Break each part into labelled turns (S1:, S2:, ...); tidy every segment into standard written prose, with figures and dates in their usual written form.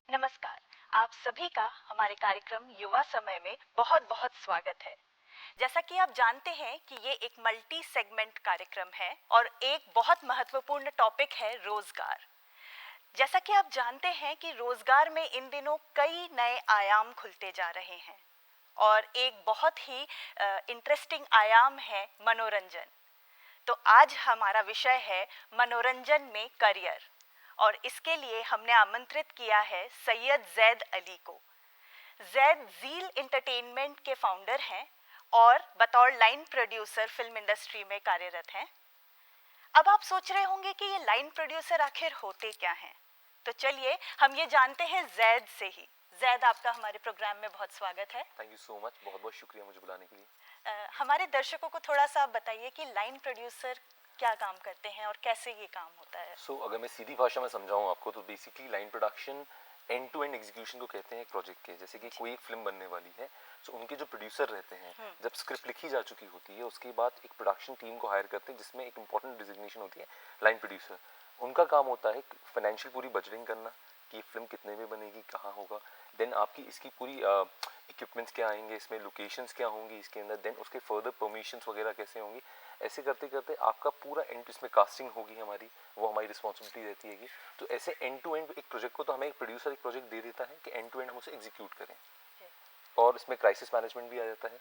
S1: नमस्कार। आप सभी का हमारे कार्यक्रम युवा समय में बहुत बहुत स्वागत है। जैसा कि आप जानते हैं कि ये एक मल्टी सेगमेंट कार्यक्रम है और एक बहुत महत्वपूर्ण टॉपिक है रोजगार। जैसा कि आप जानते हैं कि रोजगार में इन दिनों कई नए आयाम खुलते जा रहे हैं और एक बहुत ही इंटरेस्टिंग आयाम है मनोरंजन। तो आज हमारा विषय है मनोरंजन में करियर और इसके लिए हमने आमंत्रित किया है सैयद जैद अली को। जैद ज़ील एंटरटेनमेंट के फाउंडर हैं और बतौर लाइन प्रोड्यूसर फिल्म इंडस्ट्री में कार्यरत हैं। अब आप सोच रहे होंगे कि ये लाइन प्रोड्यूसर आखिर होते क्या हैं, तो चलिए हम ये जानते हैं जैद से ही। जैद, आपका हमारे प्रोग्राम में बहुत स्वागत है।
S2: थैंक यू सो मच, बहुत बहुत शुक्रिया मुझे बुलाने के लिए।
S1: हमारे दर्शकों को थोड़ा सा आप बताइए कि लाइन प्रोड्यूसर क्या काम करते हैं और कैसे ये काम होता है।
S2: अगर मैं सीधी भाषा में समझाऊं आपको तो basically line production end to end execution को कहते हैं एक प्रोजेक्ट के। जैसे कि कोई एक फिल्म बनने वाली है, उनके जो प्रोड्यूसर रहते हैं, जब स्क्रिप्ट लिखी जा चुकी होती है उसके बाद एक प्रोडक्शन टीम को हायर करते हैं जिसमें एक इंपॉर्टेंट डिजिग्नेशन होती है लाइन प्रोड्यूसर। उनका काम होता है फाइनेंशियल पूरी बजटिंग करना कि फिल्म कितने में बनेगी, कहाँ होगा, देन आपकी इसकी पूरी इक्विपमेंट्स क्या आएंगे, इसमें लोकेशंस क्या होंगी इसके अंदर, देन उसके फर्दर परमिशंस वगैरह कैसे होंगी। ऐसे करते करते आपका पूरा एंड, इसमें कास्टिंग होगी हमारी, वो हमारी रिस्पॉन्सिबिलिटी रहती है। तो ऐसे एंड टू एंड एक प्रोजेक्ट को तो हमें एक प्रोड्यूसर एक प्रोजेक्ट दे देता है कि एंड टू एंड हम उसे एग्जीक्यूट करें, और इसमें क्राइसिस मैनेजमेंट भी आ जाता है।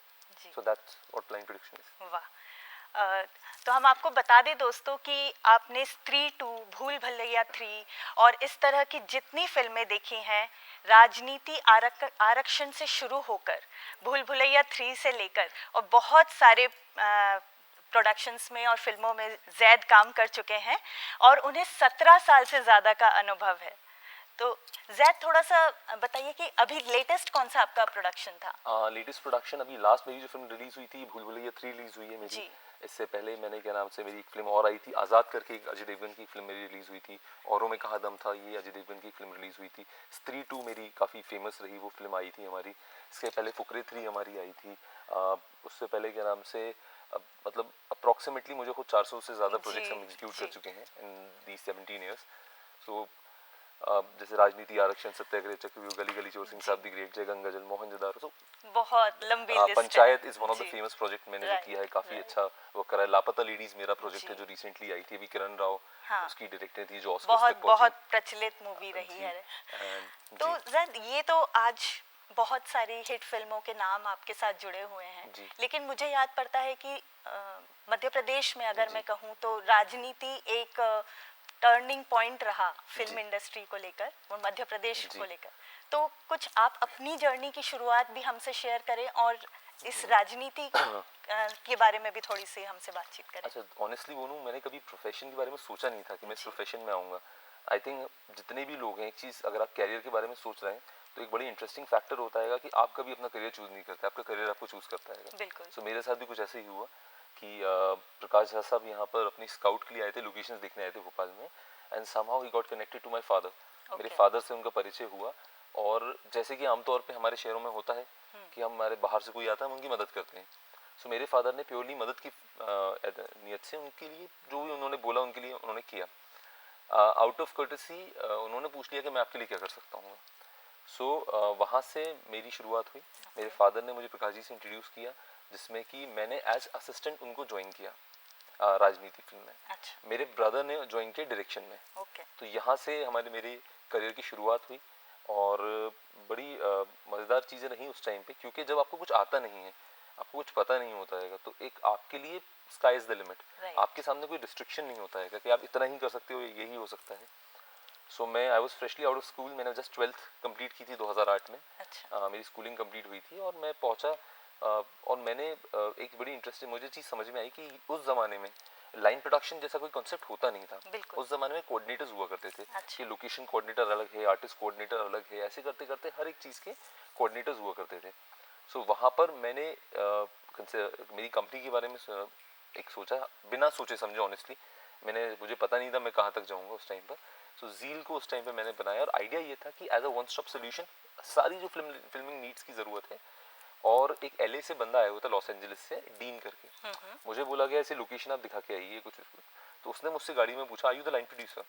S2: So that's what line production is.
S1: वाह। तो हम आपको बता दें दोस्तों कि आपने स्त्री 2, भूल भुलैया 3 और इस तरह की जितनी फिल्में देखी हैं, राजनीति आरक्षण से शुरू होकर भूल भुलैया 3 से लेकर और बहुत सारे प्रोडक्शंस में और फिल्मों में जैद काम कर चुके हैं और उन्हें 17 साल से ज़्यादा का अनुभव है। तो जैद, थोड़ा सा बताइए कि अभी लेटेस्ट कौन सा आपका प्रोडक्शन था।
S2: लेटेस्ट प्रोडक्शन अभी लास्ट मेरी जो फिल्म रिलीज हुई थी भूल भुलैया 3 रिलीज हुई है मेरी
S1: जी।
S2: इससे पहले मैंने क्या नाम से मेरी एक फिल्म और आई थी आज़ाद करके, एक अजय देवगन की फिल्म मेरी रिलीज हुई थी। औरों में कहा दम था, ये अजय देवगन की फिल्म रिलीज हुई थी। स्त्री 2 मेरी काफ़ी फेमस रही, वो फिल्म आई थी हमारी। इसके पहले फुकरे 3 हमारी आई थी। उससे पहले क्या नाम से मतलब अप्रॉक्सीमेटली मुझे खुद 400 से ज़्यादा प्रोजेक्ट्स हम एग्जीक्यूट कर चुके हैं इन दी 17 ईयर्स। सो जैसे राजनीति आरक्षण, सत्याग्रह, चक्रव्यूह, गली गली चोर सिंह साहब दी ग्रेट, जय गंगा जल, मोहनजोदारो।
S1: बहुत लंबी list
S2: panchayat is one of the
S1: जी।
S2: फेमस प्रोजेक्ट मैंने जो किया है, काफी
S1: right.
S2: अच्छा वो करा है। लापता लेडीज मेरा प्रोजेक्ट है
S1: जी।
S2: जो रिसेंटली आई थी, अभी किरण राव
S1: हाँ।
S2: उसकी डायरेक्टर थी, जो ऑस्कर्स
S1: बहुत
S2: तक पहुंची।
S1: बहुत प्रचलित मूवी रही
S2: जी।
S1: है।
S2: And
S1: तो
S2: जी
S1: जैद, ये तो आज बहुत सारी हिट फिल्मों के नाम आपके साथ जुड़े हुए हैं,
S2: जी
S1: लेकिन मुझे याद पड़ता है कि मध्य प्रदेश में अगर
S2: जी
S1: मैं कहूँ तो राजनीति एक टर्निंग पॉइंट रहा फिल्म
S2: जी
S1: इंडस्ट्री को लेकर और मध्य प्रदेश
S2: जी
S1: को लेकर। तो कुछ आप अपनी जर्नी की शुरुआत भी हमसे शेयर करें और इस राजनीति के बारे में भी थोड़ी सी हमसे बातचीत करें।
S2: अच्छा, ऑनेस्टली बोलूं, मैंने कभी प्रोफेशन के बारे में सोचा नहीं था कि मैं इस
S1: जी।
S2: प्रोफेशन में आऊँगा। आई थिंक जितने भी लोग हैं, एक चीज़ अगर आप कैरियर के बारे में सोच रहे हैं तो एक बड़ी इंटरेस्टिंग फैक्टर होता है कि आप कभी अपना करियर चूज़ नहीं करते, आपका करियर आपको चूज़ करता है।
S1: बिल्कुल।
S2: सो मेरे साथ भी कुछ ऐसे ही हुआ कि प्रकाश झा साहब यहाँ पर अपनी स्काउट के लिए आए थे, लोकेशंस देखने आए थे भोपाल में, एंड समहाउ ही got connected to my father. मेरे फादर से उनका परिचय हुआ, और जैसे कि आमतौर पे हमारे शहरों में होता है कि हमारे बाहर से कोई आता है हम उनकी मदद करते हैं। सो मेरे फादर ने प्योरली मदद की नीयत से उनके लिए जो भी उन्होंने बोला उनके लिए उन्होंने किया। आउट ऑफ कर्टसी उन्होंने पूछ लिया कि मैं आपके लिए क्या कर सकता हूँ। सो वहाँ से मेरी शुरुआत हुई। मेरे फादर ने मुझे प्रकाश जी से इंट्रोड्यूस किया, जिसमें कि मैंने एज असिस्टेंट उनको ज्वाइन किया राजनीति फिल्म में।
S1: अच्छा।
S2: मेरे ब्रदर ने ज्वाइन किया डायरेक्शन में। तो यहाँ से मेरे करियर की शुरुआत हुई, और बड़ी मज़ेदार चीज़ें रही उस टाइम पे, क्योंकि जब आपको कुछ आता नहीं है, आपको कुछ पता नहीं होता है, तो एक आपके लिए स्काई इज़ द लिमिट। आपके सामने कोई रिस्ट्रिक्शन नहीं होता है कि आप इतना ही कर सकते हो, यही हो सकता है। सो मैं I was freshly out of school, मैंने जस्ट 12th कंप्लीट की थी 2008 में।
S1: अच्छा।
S2: मेरी स्कूलिंग कंप्लीट हुई थी और मैं पहुंचा, और मैंने एक बड़ी इंटरेस्टिंग मुझे चीज़ समझ में आई कि उस ज़माने में लाइन प्रोडक्शन जैसा कोई कॉन्सेप्ट होता नहीं था। उस ज़माने में कोऑर्डिनेटर्स हुआ करते थे।
S1: अच्छा।
S2: कि लोकेशन कोऑर्डिनेटर अलग है, आर्टिस्ट कोऑर्डिनेटर अलग है, ऐसे करते करते हर एक चीज़ के कोऑर्डिनेटर्स हुआ करते थे। सो वहाँ पर मैंने मेरी कंपनी के बारे में एक सोचा, बिना सोचे समझे ऑनेस्टली। मुझे पता नहीं था मैं कहाँ तक जाऊँगा उस टाइम पर। सो ज़ील को उस टाइम पे मैंने बनाया, और आइडिया ये था कि as a one stop solution सारी जो फिल्मिंग नीड्स की ज़रूरत है। और एक LA से बंदा आया हुआ था, लॉस एंजलिस से, डीन करके। मुझे बोला गया ऐसे लोकेशन आप दिखा के आइए कुछ। तो उसने मुझसे गाड़ी में पूछा, are you the line producer?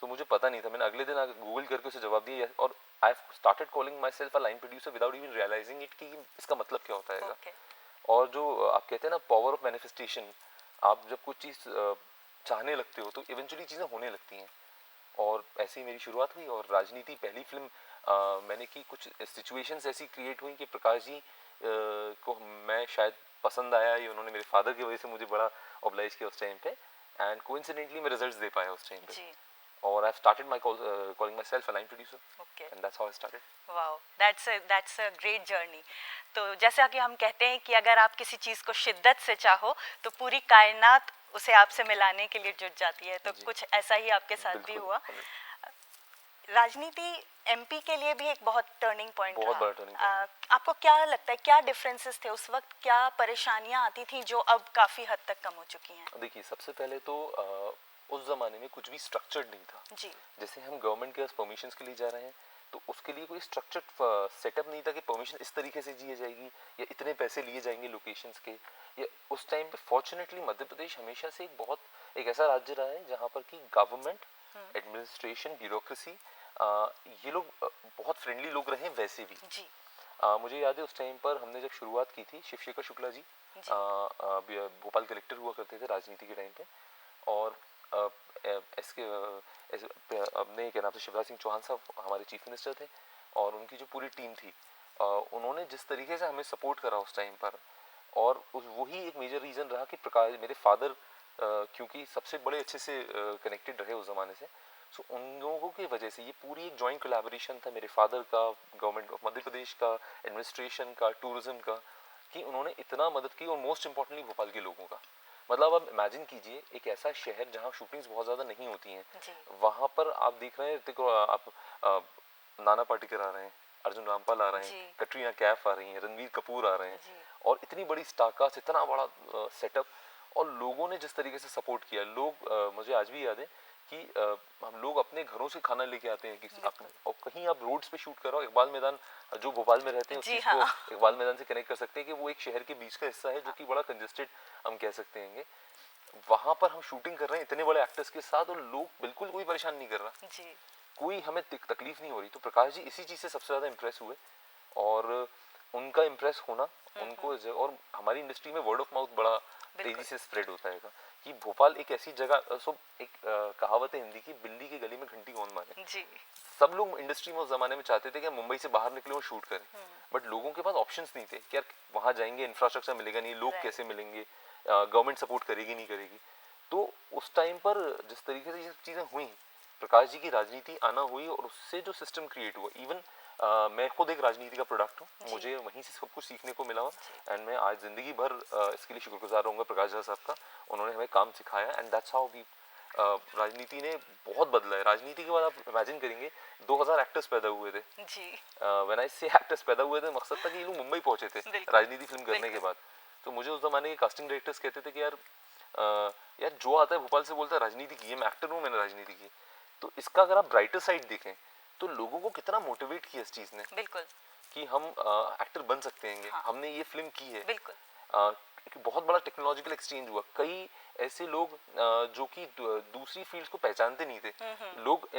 S2: तो मुझे पता नहीं था, मैंने अगले दिन गूगल करके उसे जवाब दिया और I started calling myself a line producer without even realizing it कि इसका मतलब क्या होता है।
S1: Okay.
S2: और जो आप कहते हैं ना पावर ऑफ मैनिफेस्टेशन, आप जब कुछ चीज़ चाहने लगते हो तो इवेंचुअली चीज़ें होने लगती हैं। और ऐसे ही मेरी शुरुआत हुई और राजनीति पहली फिल्म मैंने की। कुछ सिचुएशंस ऐसी क्रिएट हुई कि प्रकाश जी को मैं शायद पसंद आया, ये उन्होंने मेरे फादर की वजह से मुझे बड़ा ऑब्लाइज किया उस टाइम पे, एंड कोइंसिडेंटली मैं रिजल्ट्स दे पाया उस टाइम पे।
S1: जी.
S2: और I started my calling my self a line producer,
S1: Okay.
S2: And that's how I started.
S1: Wow, that's a great journey. तो जैसा कि हम कहते हैं कि अगर आप किसी चीज़ को शिद्दत से चाहो तो पूरी कायनात उसे आपसे मिलाने के लिए जुट जाती है, तो
S2: जी।
S1: कुछ ऐसा ही आपके साथ भी
S2: बिल्कुल,
S1: हुआ। राजनीति एमपी के लिए भी एक बहुत टर्निंग पॉइंट
S2: बहुत
S1: रहा।
S2: बड़ा turning point
S1: आपको क्या लगता है, क्या डिफरेंसेस थे उस वक्त, क्या परेशानियां आती थी जो अब काफ़ी हद तक कम हो चुकी हैं?
S2: देखिए, सबसे पहले तो उस ज़माने में कुछ भी स्ट्रक्चर्ड नहीं था।
S1: जी.
S2: जैसे हम गवर्नमेंट के पास परमिशंस के लिए जा रहे हैं तो उसके लिए कोई स्ट्रक्चर्ड सेटअप नहीं था कि परमिशन इस तरीके से दी जाएगी या इतने पैसे लिए जाएंगे लोकेशंस के। या उस टाइम पे फॉर्चुनेटली मध्य प्रदेश हमेशा से एक ऐसा राज्य रहा है जहाँ पर कि गवर्नमेंट, एडमिनिस्ट्रेशन, ब्यूरोक्रेसी, ये लोग बहुत फ्रेंडली लोग रहे हैं वैसे भी।
S1: जी.
S2: मुझे याद है उस टाइम पर हमने जब शुरुआत की थी, शिवशेखर शुक्ला जी भोपाल कलेक्टर हुआ करते थे राजनीति के टाइम पे, और इसके अपने क्या नाम से शिवराज सिंह चौहान साहब हमारे चीफ मिनिस्टर थे, और उनकी जो पूरी टीम थी उन्होंने जिस तरीके से हमें सपोर्ट करा उस टाइम पर, और वही एक मेजर रीज़न रहा कि प्रकाश मेरे फादर क्योंकि सबसे बड़े अच्छे से कनेक्टेड रहे उस ज़माने से, सो उन लोगों की वजह से ये पूरी एक जॉइंट कोलैबोरेशन था मेरे फादर का, गवर्नमेंट ऑफ मध्य प्रदेश का, एडमिनिस्ट्रेशन का, टूरिज्म का, कि उन्होंने इतना मदद की। और मोस्ट इम्पोर्टेंटली भोपाल के लोगों का, मतलब आप इमेजिन कीजिए एक ऐसा शहर जहाँ शूटिंग्स बहुत ज़्यादा नहीं होती हैं, वहाँ पर आप देख रहे हैं ऋतिक, आप नाना पाटेकर आ रहे हैं, अर्जुन रामपाल आ रहे हैं, कटरीना कैफ आ रही हैं, रणवीर कपूर आ रहे हैं, और इतनी बड़ी स्टार कास्ट, इतना बड़ा सेटअप, और लोगों ने जिस तरीके से सपोर्ट किया। लोग मुझे आज भी याद है कि हम लोग अपने घरों से खाना लेके आते हैं किसी और कहीं आप रोड्स पे शूट कर रहे हो, इकबाल मैदान जो भोपाल में रहते हैं उस चीज़ को इकबाल मैदान से कनेक्ट कर सकते हैं कि वो एक शहर के बीच का हिस्सा है जो कि बड़ा कंजेस्टेड हम कह सकते हैं। वहाँ पर हम शूटिंग कर रहे हैं इतने बड़े एक्टर्स के साथ, और लोग बिल्कुल कोई परेशान नहीं कर रहा जी। कोई हमें तकलीफ नहीं हो रही। तो प्रकाश जी इसी चीज़ से सबसे ज़्यादा इम्प्रेस हुए, और उनका इम्प्रेस होना उनको, और हमारी इंडस्ट्री में वर्ड ऑफ माउथ बड़ा तेजी से स्प्रेड होता है कि भोपाल एक ऐसी जगह, सो एक कहावत है हिंदी की, बिल्ली की गली में घंटी कौन मारे जी। सब लोग इंडस्ट्री में उस जमाने में चाहते थे कि मुंबई से बाहर निकले और शूट करें, बट लोगों के पास ऑप्शंस नहीं थे कि यार वहाँ जाएंगे इंफ्रास्ट्रक्चर मिलेगा नहीं, लोग कैसे मिलेंगे, गवर्नमेंट सपोर्ट करेगी नहीं करेगी। तो उस टाइम पर जिस तरीके से ये चीज़ें हुई, प्रकाश जी की राजनीति आना हुई, और उससे जो सिस्टम क्रिएट हुआ, इवन मैं खुद एक राजनीति का प्रोडक्ट हूँ, मुझे वहीं से सब कुछ सीखने को मिला हुआ, एंड मैं आज ज़िंदगी भर इसके लिए शुक्रगुजार रहूँगा प्रकाश झा साहब का। उन्होंने हमें काम सिखाया, एंड दैट्स हाउ वी, राजनीति ने बहुत बदला है। राजनीति के बाद आप इमेजिन करेंगे 2000 एक्टर्स पैदा हुए थे जी। व्हेन आई से एक्टर्स पैदा हुए थे, मकसद था कि ये लोग मुंबई पहुंचे थे राजनीति फिल्म करने के बाद। तो मुझे उस जमाने के कास्टिंग डायरेक्टर्स कहते थे कि यार जो आता है भोपाल से बोलता है राजनीति की है, मैं एक्टर हूँ, मैंने राजनीति की। तो इसका अगर आप ब्राइटर साइड देखें तो लोगों को कितना मोटिवेट किया इस चीज़ ने, बिल्कुल, कि हम एक्टर बन सकते हैं। हाँ। हमने ये फिल्म की है, बिल्कुल। एक बहुत बड़ा टेक्नोलॉजिकल एक्सचेंज हुआ। कई ऐसे लोग जो कि दूसरी फील्ड्स को पहचानते नहीं थे, लोग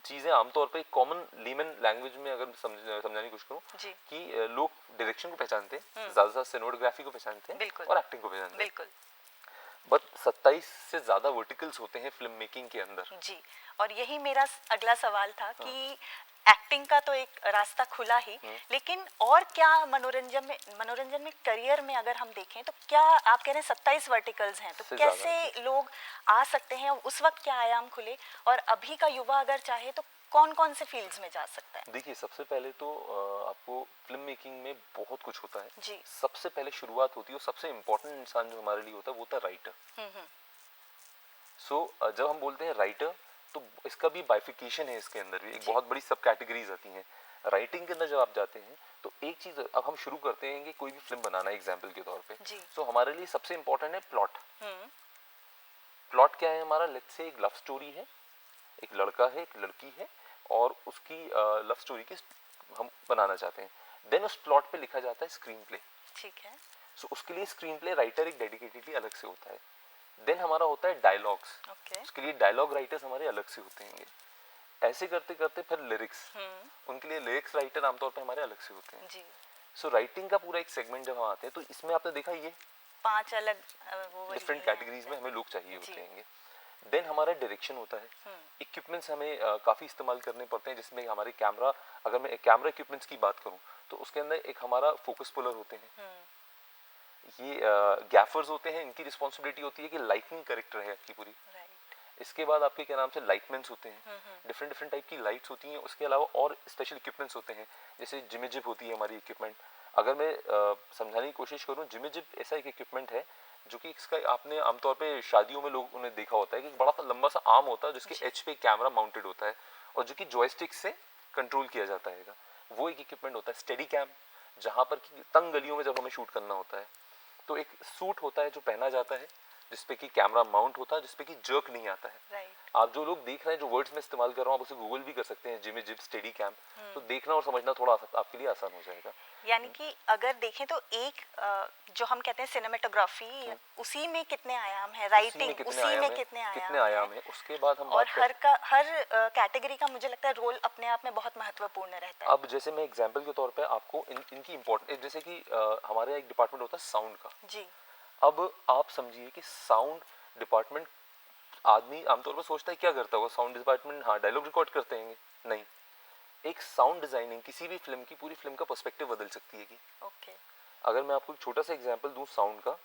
S2: चीज़ें आमतौर पे कॉमन लेमन लैंग्वेज में अगर समझाने की कोशिश करूँ कि लोग डायरेक्शन को पहचानते हैं, ज़्यादा सिनेमेटोग्राफी को पहचानते हैं और एक्टिंग को पहचानते हैं, बिल्कुल। बट 27 से ज़्यादा वर्टिकल्स होते हैं फिल्म मेकिंग के अंदर जी। और यही मेरा अगला सवाल था कि एक्टिंग का तो एक रास्ता खुला ही, लेकिन और क्या मनोरंजन में करियर में अगर हम देखें तो क्या आप कह रहे हैं 27 वर्टिकल्स हैं, तो कैसे लोग आ सकते हैं, उस वक्त क्या आयाम खुले, और अभी का युवा अगर चाहे तो कौन कौन से फील्ड्स में जा सकता है? देखिए, सबसे पहले तो आपको फिल्म मेकिंग में बहुत कुछ होता है जी। सबसे पहले शुरुआत होती है, और सबसे इम्पोर्टेंट इंसान जो हमारे लिए होता है वो होता है राइटर। जब हम बोलते हैं राइटर, तो इसका भी बाइफिकेशन है, इसके अंदर भी एक बहुत बड़ी सब कैटेगरीज आती हैं। राइटिंग के अंदर जब आप जाते हैं तो एक चीज, अब हम शुरू करते हैं कि कोई भी फिल्म बनाना है एग्जाम्पल के तौर पे, तो हमारे लिए सबसे इम्पोर्टेंट है प्लॉट। प्लॉट क्या है हमारा? लेट्स से एक लव स्टोरी है, एक लड़का है, एक लड़की है, और उसकी लव स्टोरी की हम बनाना चाहते हैं। देन उस प्लॉट पे लिखा जाता है स्क्रीन प्ले, ठीक है। सो उसके लिए स्क्रीन प्ले राइटर एक डेडिकेटेडली अलग से होता है। देन हमारा होता है डायलॉग्स,
S1: ओके।
S2: उसके लिए डायलॉग राइटर्स हमारे अलग से होते हैं। ऐसे करते करते फिर लिरिक्स, उनके लिए लिरिक्स राइटर आमतौर पे हमारे अलग से होते हैं
S1: जी।
S2: सो राइटिंग का पूरा एक सेगमेंट जब हम आते हैं तो इसमें आपने देखा ये
S1: 5 अलग वो
S2: डिफरेंट
S1: हैं।
S2: कैटेगरीज में हमें लोग चाहिए
S1: जी।
S2: होते हैं। देन हमारा डायरेक्शन होता है, इक्विपमेंट्स हमें काफ़ी इस्तेमाल करने पड़ते हैं, जिसमें हमारे कैमरा, अगर मैं कैमरा इक्विपमेंट्स की बात करूं तो उसके अंदर एक हमारा फोकस पुलर होते हैं, ये गैफर्स होते हैं, इनकी रिस्पॉन्सिबिलिटी होती है कि लाइटिंग करेक्ट रहे आपकी पूरी। इसके बाद आपके क्या नाम से लाइटमेंट्स होते हैं, डिफरेंट डिफरेंट टाइप की लाइट्स होती हैं। उसके अलावा और स्पेशल इक्विपमेंट्स होते हैं, जैसे जिमिजिब होती है हमारी इक्विपमेंट। अगर मैं समझाने की कोशिश करूं, जिमिजिब ऐसा एक इक्विपमेंट है जो कि इसका आपने आमतौर पे शादियों में लोग उन्हें देखा होता है कि बड़ा सा लंबा सा आर्म होता है जिसके एच पे कैमरा माउंटेड होता है और जो कि जॉयस्टिक से कंट्रोल किया जाता है। वो एक इक्विपमेंट होता है। स्टेडी कैम, जहाँ पर कि तंग गलियों में जब हमें शूट करना होता है तो एक सूट होता है जो पहना जाता है जिसपे कि कैमरा माउंट होता है, जिसपे कि जर्क नहीं आता है। आप जो लोग देख रहे हैं, जो वर्ड्स में इस्तेमाल कर रहा हूँ, आप उसे गूगल भी कर सकते हैं, जिमिजिब स्टेडी कैम, तो देखना और समझना थोड़ा आपके लिए आसान हो जाएगा।
S1: यानी कि अगर देखें तो एक जो हम कहते हैं सिनेमेटोग्राफी, उसी में कितने आयाम है, राइटिंग उसी में कितने आयाम है,
S2: उसके बाद हम
S1: और हर कैटेगरी का मुझे लगता है रोल अपने आप में बहुत महत्वपूर्ण रहता है।
S2: अब जैसे मैं एग्जांपल के तौर पे आपको इनकी इम्पोर्टेंट, जैसे कि हमारे एक डिपार्टमेंट होता है साउंड का
S1: जी।
S2: अब आप समझिए कि साउंड डिपार्टमेंट, आदमी आमतौर पर सोचता है क्या करता होगा साउंड डिपार्टमेंट, हाँ डायलॉग रिकॉर्ड करते हैं, नहीं, एक साउंड डिजाइनिंग किसी भी फिल्म की, पूरी फिल्म का पर्सपेक्टिव बदल सकती है। कि अगर मैं आपको एक छोटा सा एग्जांपल दूं साउंड का,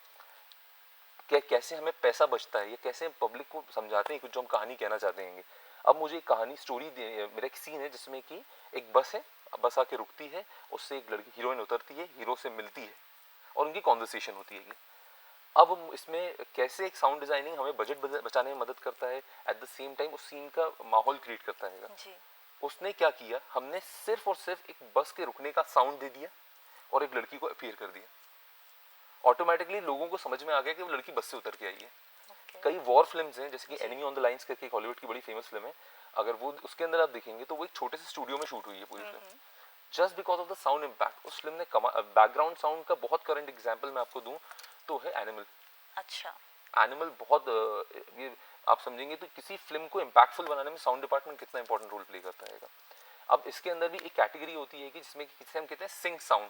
S2: कैसे हमें पैसा बचता है या कैसे हम पब्लिक को समझाते हैं कुछ जो हम कहानी कहना चाहते हैं। अब मुझे एक कहानी स्टोरी, मेरा एक सीन है जिसमें कि एक बस है, बस आके रुकती है, उससे एक लड़की हीरोइन उतरती है, हीरो से मिलती है और उनकी कॉन्वर्सेशन होती है। अब इसमें कैसे एक साउंड डिजाइनिंग हमें बजट बचाने में मदद करता है, एट द सेम टाइम उस सीन का माहौल क्रिएट करता है। उसने क्या किया, हमने सिर्फ और सिर्फ एक बस के रुकने का साउंड दे दिया और एक लड़की को अपीयर कर दिया। ऑटोमेटिकली लोगों को समझ में आ गया कि वो लड़की बस से उतर के आई है। कई वॉर फिल्म्स हैं, जैसे कि एनिमी ऑन द लाइन्स करके एक हॉलीवुड की बड़ी फेमस फिल्म है, अगर वो उसके अंदर आप देखेंगे तो वो एक छोटे से स्टूडियो में शूट हुई है पूरी film, just because of the sound impact. उस फिल्म ने बैकग्राउंड साउंड का बहुत करंट एग्जांपल मैं आपको दूं तो है एनिमल।
S1: अच्छा।
S2: एनिमल बहुत ये आप समझेंगे तो किसी फिल्म को इम्पैक्टफुल बनाने में साउंड डिपार्टमेंट कितना इंपॉर्टेंट रोल प्ले करता है। अब इसके अंदर भी एक कैटेगरी होती है कि जिसमें कि किसे हम कहते हैं सिंक साउंड,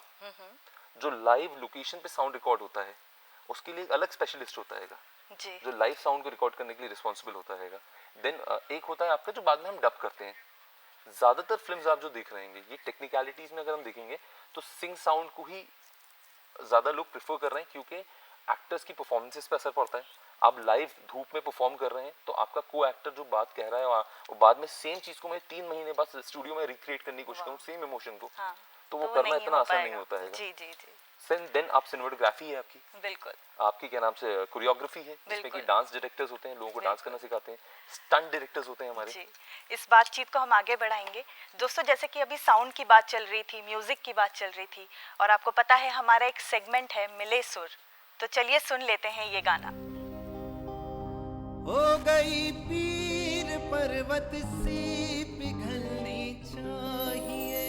S2: जो लाइव लोकेशन पे साउंड रिकॉर्ड होता है, उसके लिए एक अलग स्पेशलिस्ट होता है जो लाइव साउंड को रिकॉर्ड करने के लिए रिस्पॉन्सिबल होता है। देन एक होता है आपका जो बाद में हम डब करते हैं। ज्यादातर फिल्म्स आप जो देख रहे हैं ये टेक्निकलिटीज में अगर हम देखेंगे तो सिंक साउंड को ही ज्यादा लोग प्रेफर कर रहे हैं, क्योंकि एक्टर्स की परफॉर्मेंसेस पे असर पड़ता है। आप लाइव धूप में परफॉर्म कर रहे हैं तो आपका को एक्टर जो बात कह रहा है वो बाद में सेम चीज को मैं 3 महीने बाद स्टूडियो में रिक्रिएट करने की कोशिश करूं सेम इमोशन को, तो वो करना इतना आसान नहीं होता है।
S1: जी जी जी।
S2: देन आप सिनेमेटोग्राफी है आपकी,
S1: बिल्कुल
S2: आपकी क्या नाम से कोरियोग्राफी है, जिसमें कि डांस डायरेक्टर्स होते हैं, लोगों को डांस करना सिखाते हैं, स्टंट डायरेक्टर्स होते हैं हमारे।
S1: जी, इस बातचीत को हम आगे बढ़ाएंगे। दोस्तों, जैसे कि अभी साउंड की बात चल रही थी, म्यूजिक की बात चल रही थी, और आपको पता है हमारा एक सेगमेंट है मिले सुर, तो चलिए सुन लेते हैं ये गाना।
S3: हो गई पीर पर्वत सी पिघलनी चाहिए,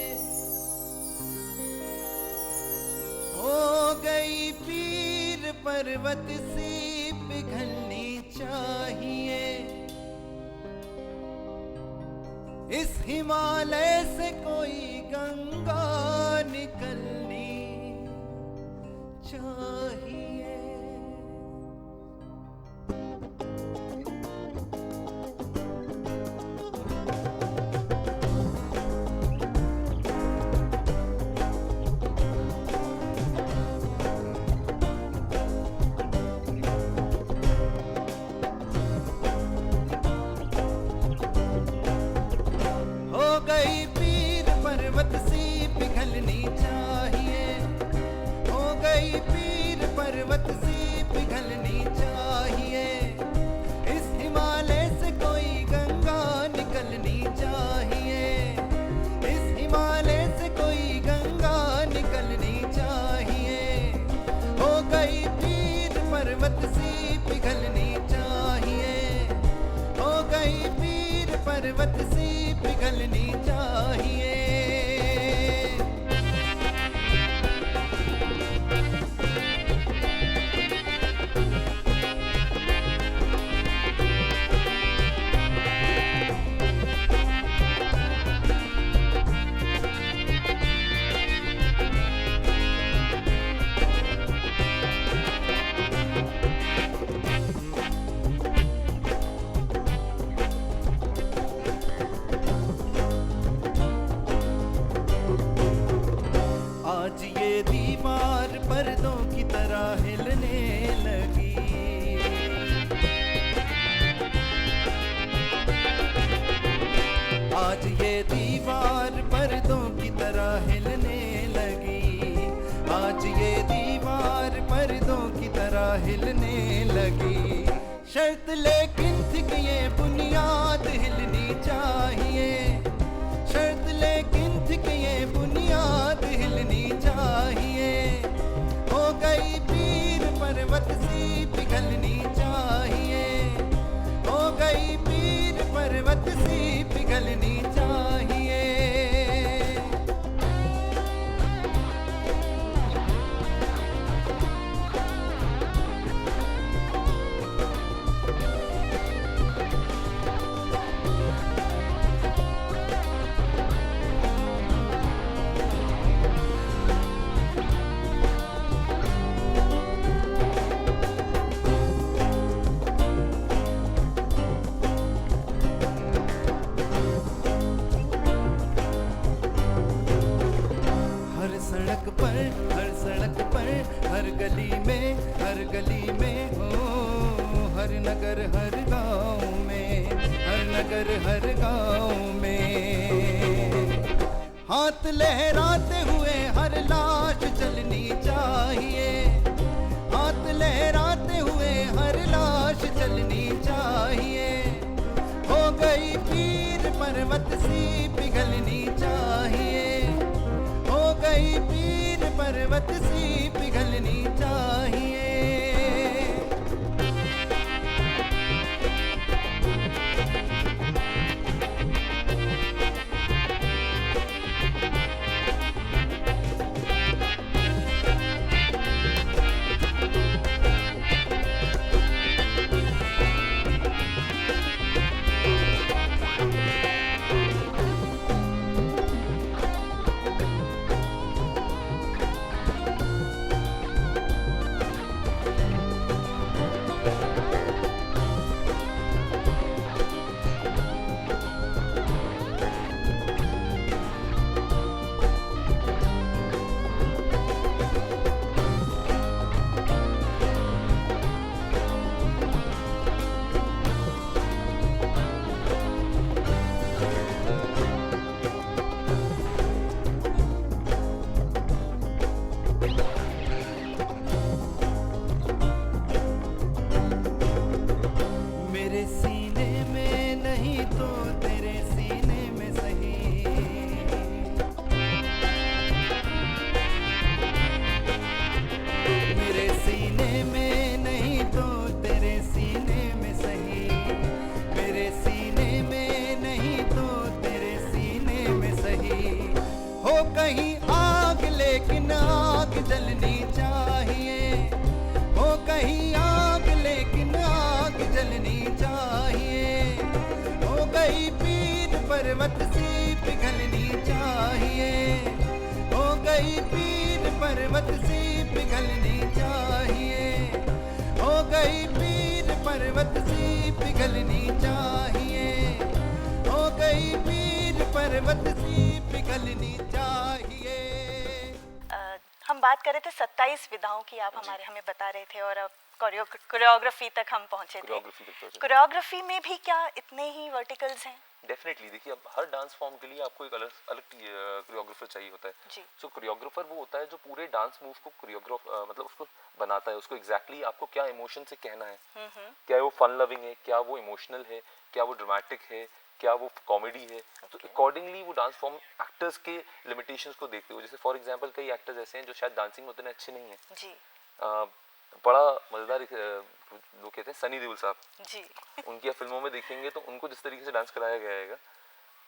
S3: हो गई पीर पर्वत सी पिघलनी चाहिए, इस हिमालय से कोई गंगा निकलनी चाहिए। गई पीर पर्वत सी पिघलनी चाहिए, हो गई पीर पर्वत सी पिघलनी चाहिए, इस हिमालय से कोई गंगा निकलनी चाहिए, इस हिमालय से कोई गंगा निकलनी चाहिए, हो गई पीर पर्वत सी पिघलनी चाहिए, हो गई पीर पर्वत सी पिघलनी चाहिए। हिलने लगी। शर्त लेकिन थी कि ये बुनियाद हिलनी चाहिए, शर्त लेकिन थी कि ये बुनियाद हिलनी चाहिए। हो गई पीर पर्वत सी पिघलनी चाहिए, हो गई पीर पर्वत सी पिघलनी चाहिए। हर सड़क पर, हर सड़क पर, हर गली में, हर गली में हो, हर नगर हर गांव में, हर नगर हर गांव में। हाथ लहराते हुए हर लाश चलनी चाहिए, हाथ लहराते हुए हर लाश चलनी चाहिए। हो गई पीर पर्वत सी पिघलनी चाहिए, हो गई पीर पर्वत सी पिघलनी चाहिए। मेरे सीने में नहीं तो तेरे सीने में सही, मेरे सीने में नहीं तो तेरे सीने में सही, मेरे सीने में नहीं तो तेरे सीने में सही। हो कहीं आग लेकिन आग जलनी चाहिए, हो कहीं आग लेकिन आग जलनी चाहिए। हो गई पीर पर्वत सी पिघलनी चाहिए, हो गई पीर पर्वत सी पिघलनी चाहिए, हो गई पीर पर्वत सी पिघलनी चाहिए, हो गई पीर पर्वत सी पिघलनी चाहिए।
S1: हम बात कर रहे थे 27 विधाओं की, आप हमें बता रहे थे, और अब कोरियोग्राफी तक हम पहुंचे थे।
S2: कोरियोग्राफी तक पहुंचे।
S1: कोरियोग्राफी में भी क्या इतने ही वर्टिकल्स हैं?
S2: डेफिनेटली देखिए, अब हर डांस फॉर्म के लिए आपको एक अलग अलग कोरियोग्राफर चाहिए होता है।
S1: जी।
S2: सो कोरियोग्राफर वो होता है जो पूरे डांस मूव को मतलब उसको बनाता है, उसको एग्जैक्टली आपको क्या इमोशन से कहना है, क्या वो फन लविंग है, क्या वो इमोशनल है, क्या वो ड्रामेटिक है, क्या वो कॉमेडी है। तो अकॉर्डिंगली वो डांस फॉर्म एक्टर्स के लिमिटेशंस को देखते हुए, जैसे फॉर एग्जांपल कई एक्टर्स ऐसे हैं जो शायद डांसिंग में उतने अच्छे नहीं हैं
S1: जी।
S2: बड़ा मजेदार लोग कहते हैं सनी देओल साहब
S1: जी।
S2: उनकी फिल्मों में देखेंगे तो उनको जिस तरीके से डांस कराया गया है,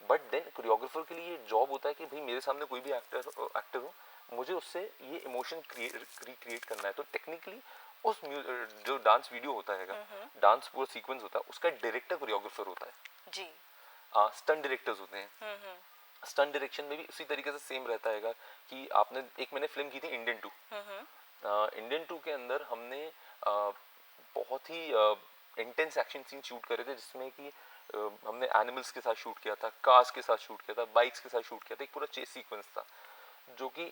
S2: बट देन कोरियोग्राफर के लिए जॉब होता है कि भाई मेरे सामने कोई भी एक्टर हो, मुझे उससे ये इमोशन रिक्रिएट करना है। तो टेक्निकली उस जो डांस वीडियो होता है, डांस पूरा सीक्वेंस होता है, उसका डायरेक्टर कोरियोग्राफर होता है
S1: जी।
S2: स्टंट डायरेक्टर्स होते हैं। स्टंट डायरेक्शन में भी उसी तरीके से सेम रहता है कि आपने मैंने फिल्म की थी इंडियन 2। इंडियन 2 के अंदर हमने बहुत ही इंटेंस एक्शन सीन शूट करे थे, जिसमें कि हमने एनिमल्स के साथ शूट किया था, कार्स के साथ शूट किया था, बाइक्स के साथ शूट किया था। एक पूरा चेस सीक्वेंस था जो कि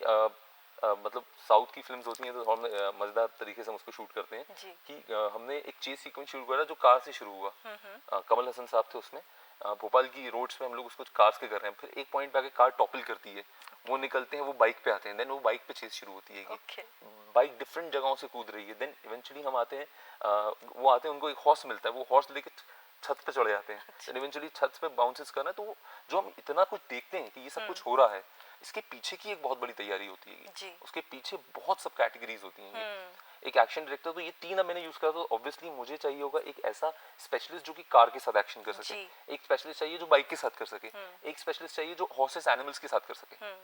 S2: मतलब साउथ की फिल्म्स होती हैं तो हम मजेदार तरीके से हम उसको शूट करते हैं कि हमने एक चेस सीक्वेंस शूट करा जो कार से शुरू हुआ। कमल हसन साहब थे उसमें, भोपाल की रोड्स पे हम लोग उसको कार्स के कर रहे हैं, फिर एक पॉइंट पे आके कार टॉपल करती है, वो निकलते हैं, वो बाइक पे आते हैं, देन वो बाइक पे चेस शुरू होती है,
S1: Okay.
S2: बाइक डिफरेंट जगहों से कूद रही है, देन इवेंचुअली हम आते हैं, वो आते हैं, उनको एक हॉर्स मिलता है, वो हॉर्स लेके छत पे चढ़ जाते हैं, देन इवेंचुअली छत पे बाउंसेस करना है। तो जो हम इतना कुछ देखते हैं कि ये सब कुछ हो रहा है, इसके पीछे की एक बहुत बड़ी तैयारी होती है,
S1: जी।
S2: उसके पीछे बहुत सब कैटेगरीज होती हैं। एक एक्शन डायरेक्टर, तो ये तीन अब मैंने यूज करा, तो ऑब्वियसली मुझे चाहिए होगा एक ऐसा स्पेशलिस्ट जो कि कार के साथ एक्शन कर सके,
S1: जी।
S2: एक स्पेशलिस्ट चाहिए जो बाइक के साथ कर सके, एक स्पेशलिस्ट चाहिए जो हॉर्सेस एनिमल्स के साथ कर सके।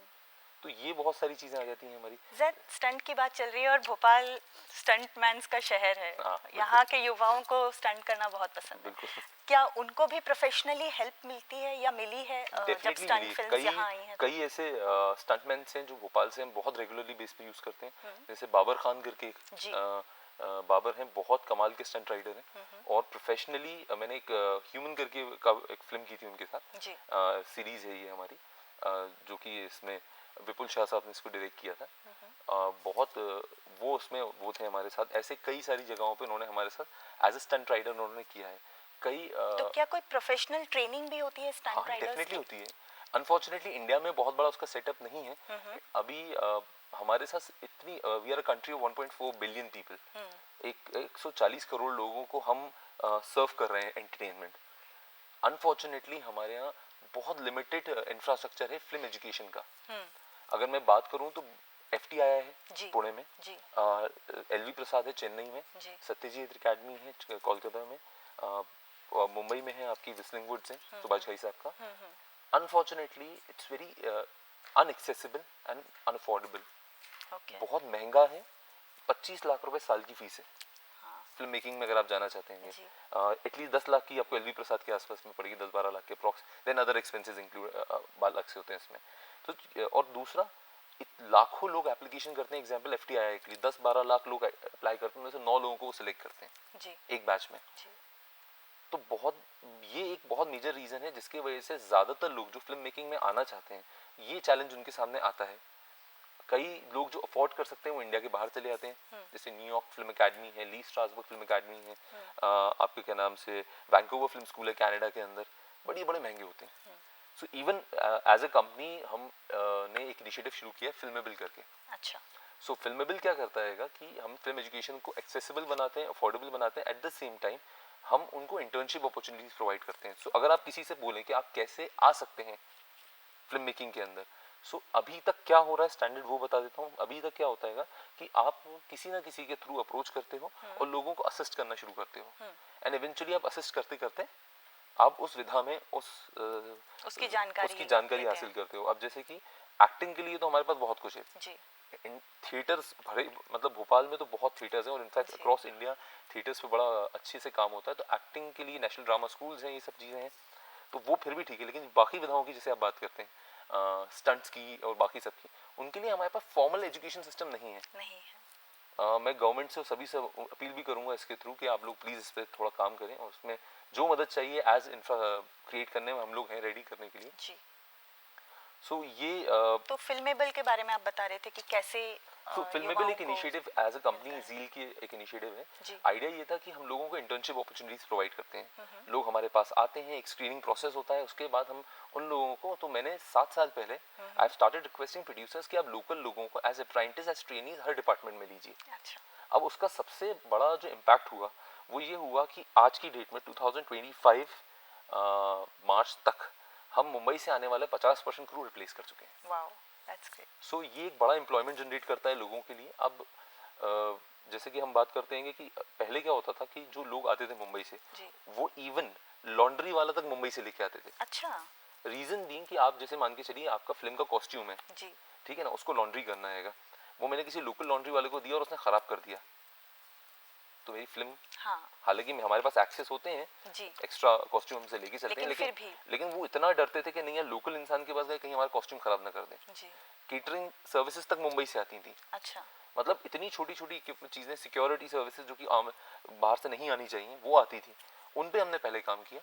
S2: तो ये बहुत सारी चीजें आ जाती हैं हमारी।
S1: ज़रा स्टंट की बात चल रही है और भोपाल स्टंट मैन्स का शहर है,
S2: हाँ, बिल्कुल।
S1: यहाँ के युवाओं को स्टंट करना बहुत पसंद है।
S2: बिल्कुल।
S1: क्या उनको भी प्रोफेशनली हेल्प मिलती है या मिली है जब
S2: डेफिनेटली
S1: स्टंट
S2: मिली है।
S1: फिल्म्स यहाँ आई हैं?
S2: कई ऐसे स्टंटमैन हैं जो भोपाल से हम बहुत रेगुलरली बेस पे यूज करते हैं, जैसे बाबर खान करके
S1: जी।
S2: बाबर हैं, बहुत कमाल के स्टंट राइडर हैं, और प्रोफेशनली मैंने एक ह्यूमन करके एक फिल्म की थी उनके साथ,
S1: जी।
S2: सीरीज है ये हमारी, जो कि इसमें विपुल शाह साहब ने इसको डायरेक्ट किया था। बहुत वो उसमें वो थे हमारे साथ, ऐसे कई सारी जगहों पे उन्होंने हमारे साथ एज ए स्टंट राइडर उन्होंने किया है। कई
S1: तो क्या कोई प्रोफेशनल ट्रेनिंग भी होती है
S2: हाँ,
S1: स्टंट राइडर्स
S2: डेफिनेटली
S1: की?
S2: होती है। अनफॉर्चुनेटली इंडिया में बहुत बड़ा उसका सेटअप नहीं है अभी। हमारे साथ इतनी we are a country of 1.4 billion people, 140 crore लोगों को हम सर्व कर रहे हैं एंटरटेनमेंट। अनफॉर्चुनेटली हमारे यहाँ बहुत लिमिटेड इंफ्रास्ट्रक्चर है फिल्म एजुकेशन का। अगर मैं बात करूँ तो FT आया
S1: जी।
S2: है पुणे में,
S1: जी।
S2: LV प्रसाद है चेन्नई में,
S1: जी।
S2: सत्यजीत अकेडमी है कोलकाता में, और मुंबई में है आपकी विस्लिंग वुड्स है सुभाष घई साहब का। Unfortunately it's very unaccessible and unaffordable,
S1: okay.
S2: बहुत महंगा है। 25 लाख रुपए साल की फीस है फिल्म मेकिंग में, अगर आप जाना चाहते हैं। एटलीस्ट 10 लाख की आपको LV प्रसाद के आसपास में पड़ेगी, 10-12 लाख के approx, then other expenses include 12 lakh से होते हैं इसमें। तो और दूसरा, लाखों लोग एप्लीकेशन करते हैं, एग्जाम्पल FT आया है के लिए 10-12 लाख लोग अप्लाई करते हैं, उनमें से 9 लोगों को वो सिलेक्ट करते हैं
S1: जी।
S2: एक बैच में।
S1: जी।
S2: तो बहुत, ये एक बहुत मेजर रीजन है जिसकी वजह से ज्यादातर लोग जो फिल्म मेकिंग में आना चाहते हैं, ये चैलेंज उनके सामने आता है। कई लोग जो अफोर्ड कर सकते हैं वो इंडिया के बाहर चले जाते हैं, जैसे न्यूयॉर्क फिल्म एकेडमी है, ली स्ट्रासबर्ग फिल्म एकेडमी है, आपके क्या नाम से वैंकूवर फिल्म स्कूल है कनाडा के अंदर, बड़े महंगे होते हैं। So even as a company हम ने एक इनिशिएटिव शुरू किया फिल्मेबल करके।
S1: अच्छा।
S2: सो फिल्मेबल क्या करता है कि हम फिल्म एजुकेशन को एक्सेसिबल बनाते हैं, अफोर्डेबल बनाते हैं, एट द सेम टाइम हम उनको इंटर्नशिप अपॉर्चुनिटीज प्रोवाइड करते हैं। सो अगर आप किसी से बोलें कि आप कैसे आ सकते हैं फिल्म मेकिंग के अंदर, सो अभी तक क्या हो रहा है स्टैंडर्ड वो बता देता हूँ। अभी तक क्या होता है कि आप किसी ना किसी के थ्रू अप्रोच करते हो और लोगों को असिस्ट करना शुरू करते हो, एंड इवेंचुअली आप असिस्ट करते करते आप उस विधा में
S1: उसकी जानकारी
S2: जानकारी हासिल करते हो। अब जैसे कि एक्टिंग के लिए तो हमारे पास बहुत कुछ है
S1: जी।
S2: इन थिएटर्स भरे, मतलब भोपाल में तो बहुत थिएटर्स हैं, और इनफैक्ट अक्रॉस इंडिया थिएटर्स पे बड़ा अच्छे से काम होता है। तो एक्टिंग के लिए नेशनल ड्रामा स्कूल्स हैं, ये सब चीज़ें हैं, तो वो फिर भी ठीक है। लेकिन बाकी विधाओं की जैसे आप बात करते हैं, स्टंट्स की और बाकी सब की, उनके लिए हमारे पास फॉर्मल एजुकेशन सिस्टम नहीं है। मैं गवर्नमेंट से सभी से अपील भी करूंगा इसके थ्रू कि आप लोग प्लीज़ इस पर थोड़ा काम करें, और उसमें जो मदद चाहिए एज इंफ्रा क्रिएट करने में हम लोग हैं रेडी करने के लिए।
S1: जी।
S2: सो ये
S1: तो फिल्मेबल के बारे में आप बता रहे थे कि कैसे
S2: तो फिल्मेबल एक initiative as a company Zeal की एक इनिशिएटिव है। आइडिया ये था कि हम लोगों को इंटर्नशिप अपॉर्चुनिटीज प्रोवाइड करते हैं। लोग हमारे पास आते हैं, एक स्क्रीनिंग प्रोसेस होता है, उसके बाद हम उन लोगों को, तो मैंने 7 साल पहले I have started requesting producers कि आप लोकल लोगों को एज अप्रेंटिस, एज ट्रेनीज हर डिपार्टमेंट में लीजिए।
S1: अच्छा।
S2: अब उसका सबसे बड़ा जो इम्पैक्ट हुआ वो ये हुआ कि आज की डेट में 2025 मार्च तक हम मुंबई से आने वाले 50% क्रू रिप्लेस कर चुके हैं।
S1: Wow, that's great.
S2: सो ये एक बड़ा एम्प्लॉयमेंट जनरेट करता है लोगों के लिए। अब जैसे कि हम बात करते हैं कि पहले क्या होता था कि जो लोग आते थे मुंबई से, वो इवन लॉन्ड्री वाला तक मुंबई से लेके आते थे।
S1: अच्छा।
S2: रीजन बीइंग कि आप जैसे मान के चलिए आपका फिल्म का कॉस्ट्यूम है
S1: जी।
S2: ठीक है ना, उसको लॉन्ड्री करना है, वो मैंने किसी लोकल लॉन्ड्री वाले को दिया और उसने खराब कर दिया, तो मेरी फिल्म, हालांकि हमारे पास एक्सेस होते हैं जी, एक्स्ट्रा कॉस्ट्यूम हमसे लेके चलते हैं, लेकिन वो इतना डरते थे कि नहीं यार लोकल इंसान के पास गए कहीं हमारा कॉस्ट्यूम खराब ना कर दें। केटरिंग सर्विसेज तक मुंबई से आती थी। अच्छा। मतलब इतनी छोटी छोटी चीजें, सिक्योरिटी सर्विसेज जो कि बाहर से नहीं आनी चाहिए वो आती थी, उन पे हमने पहले काम किया।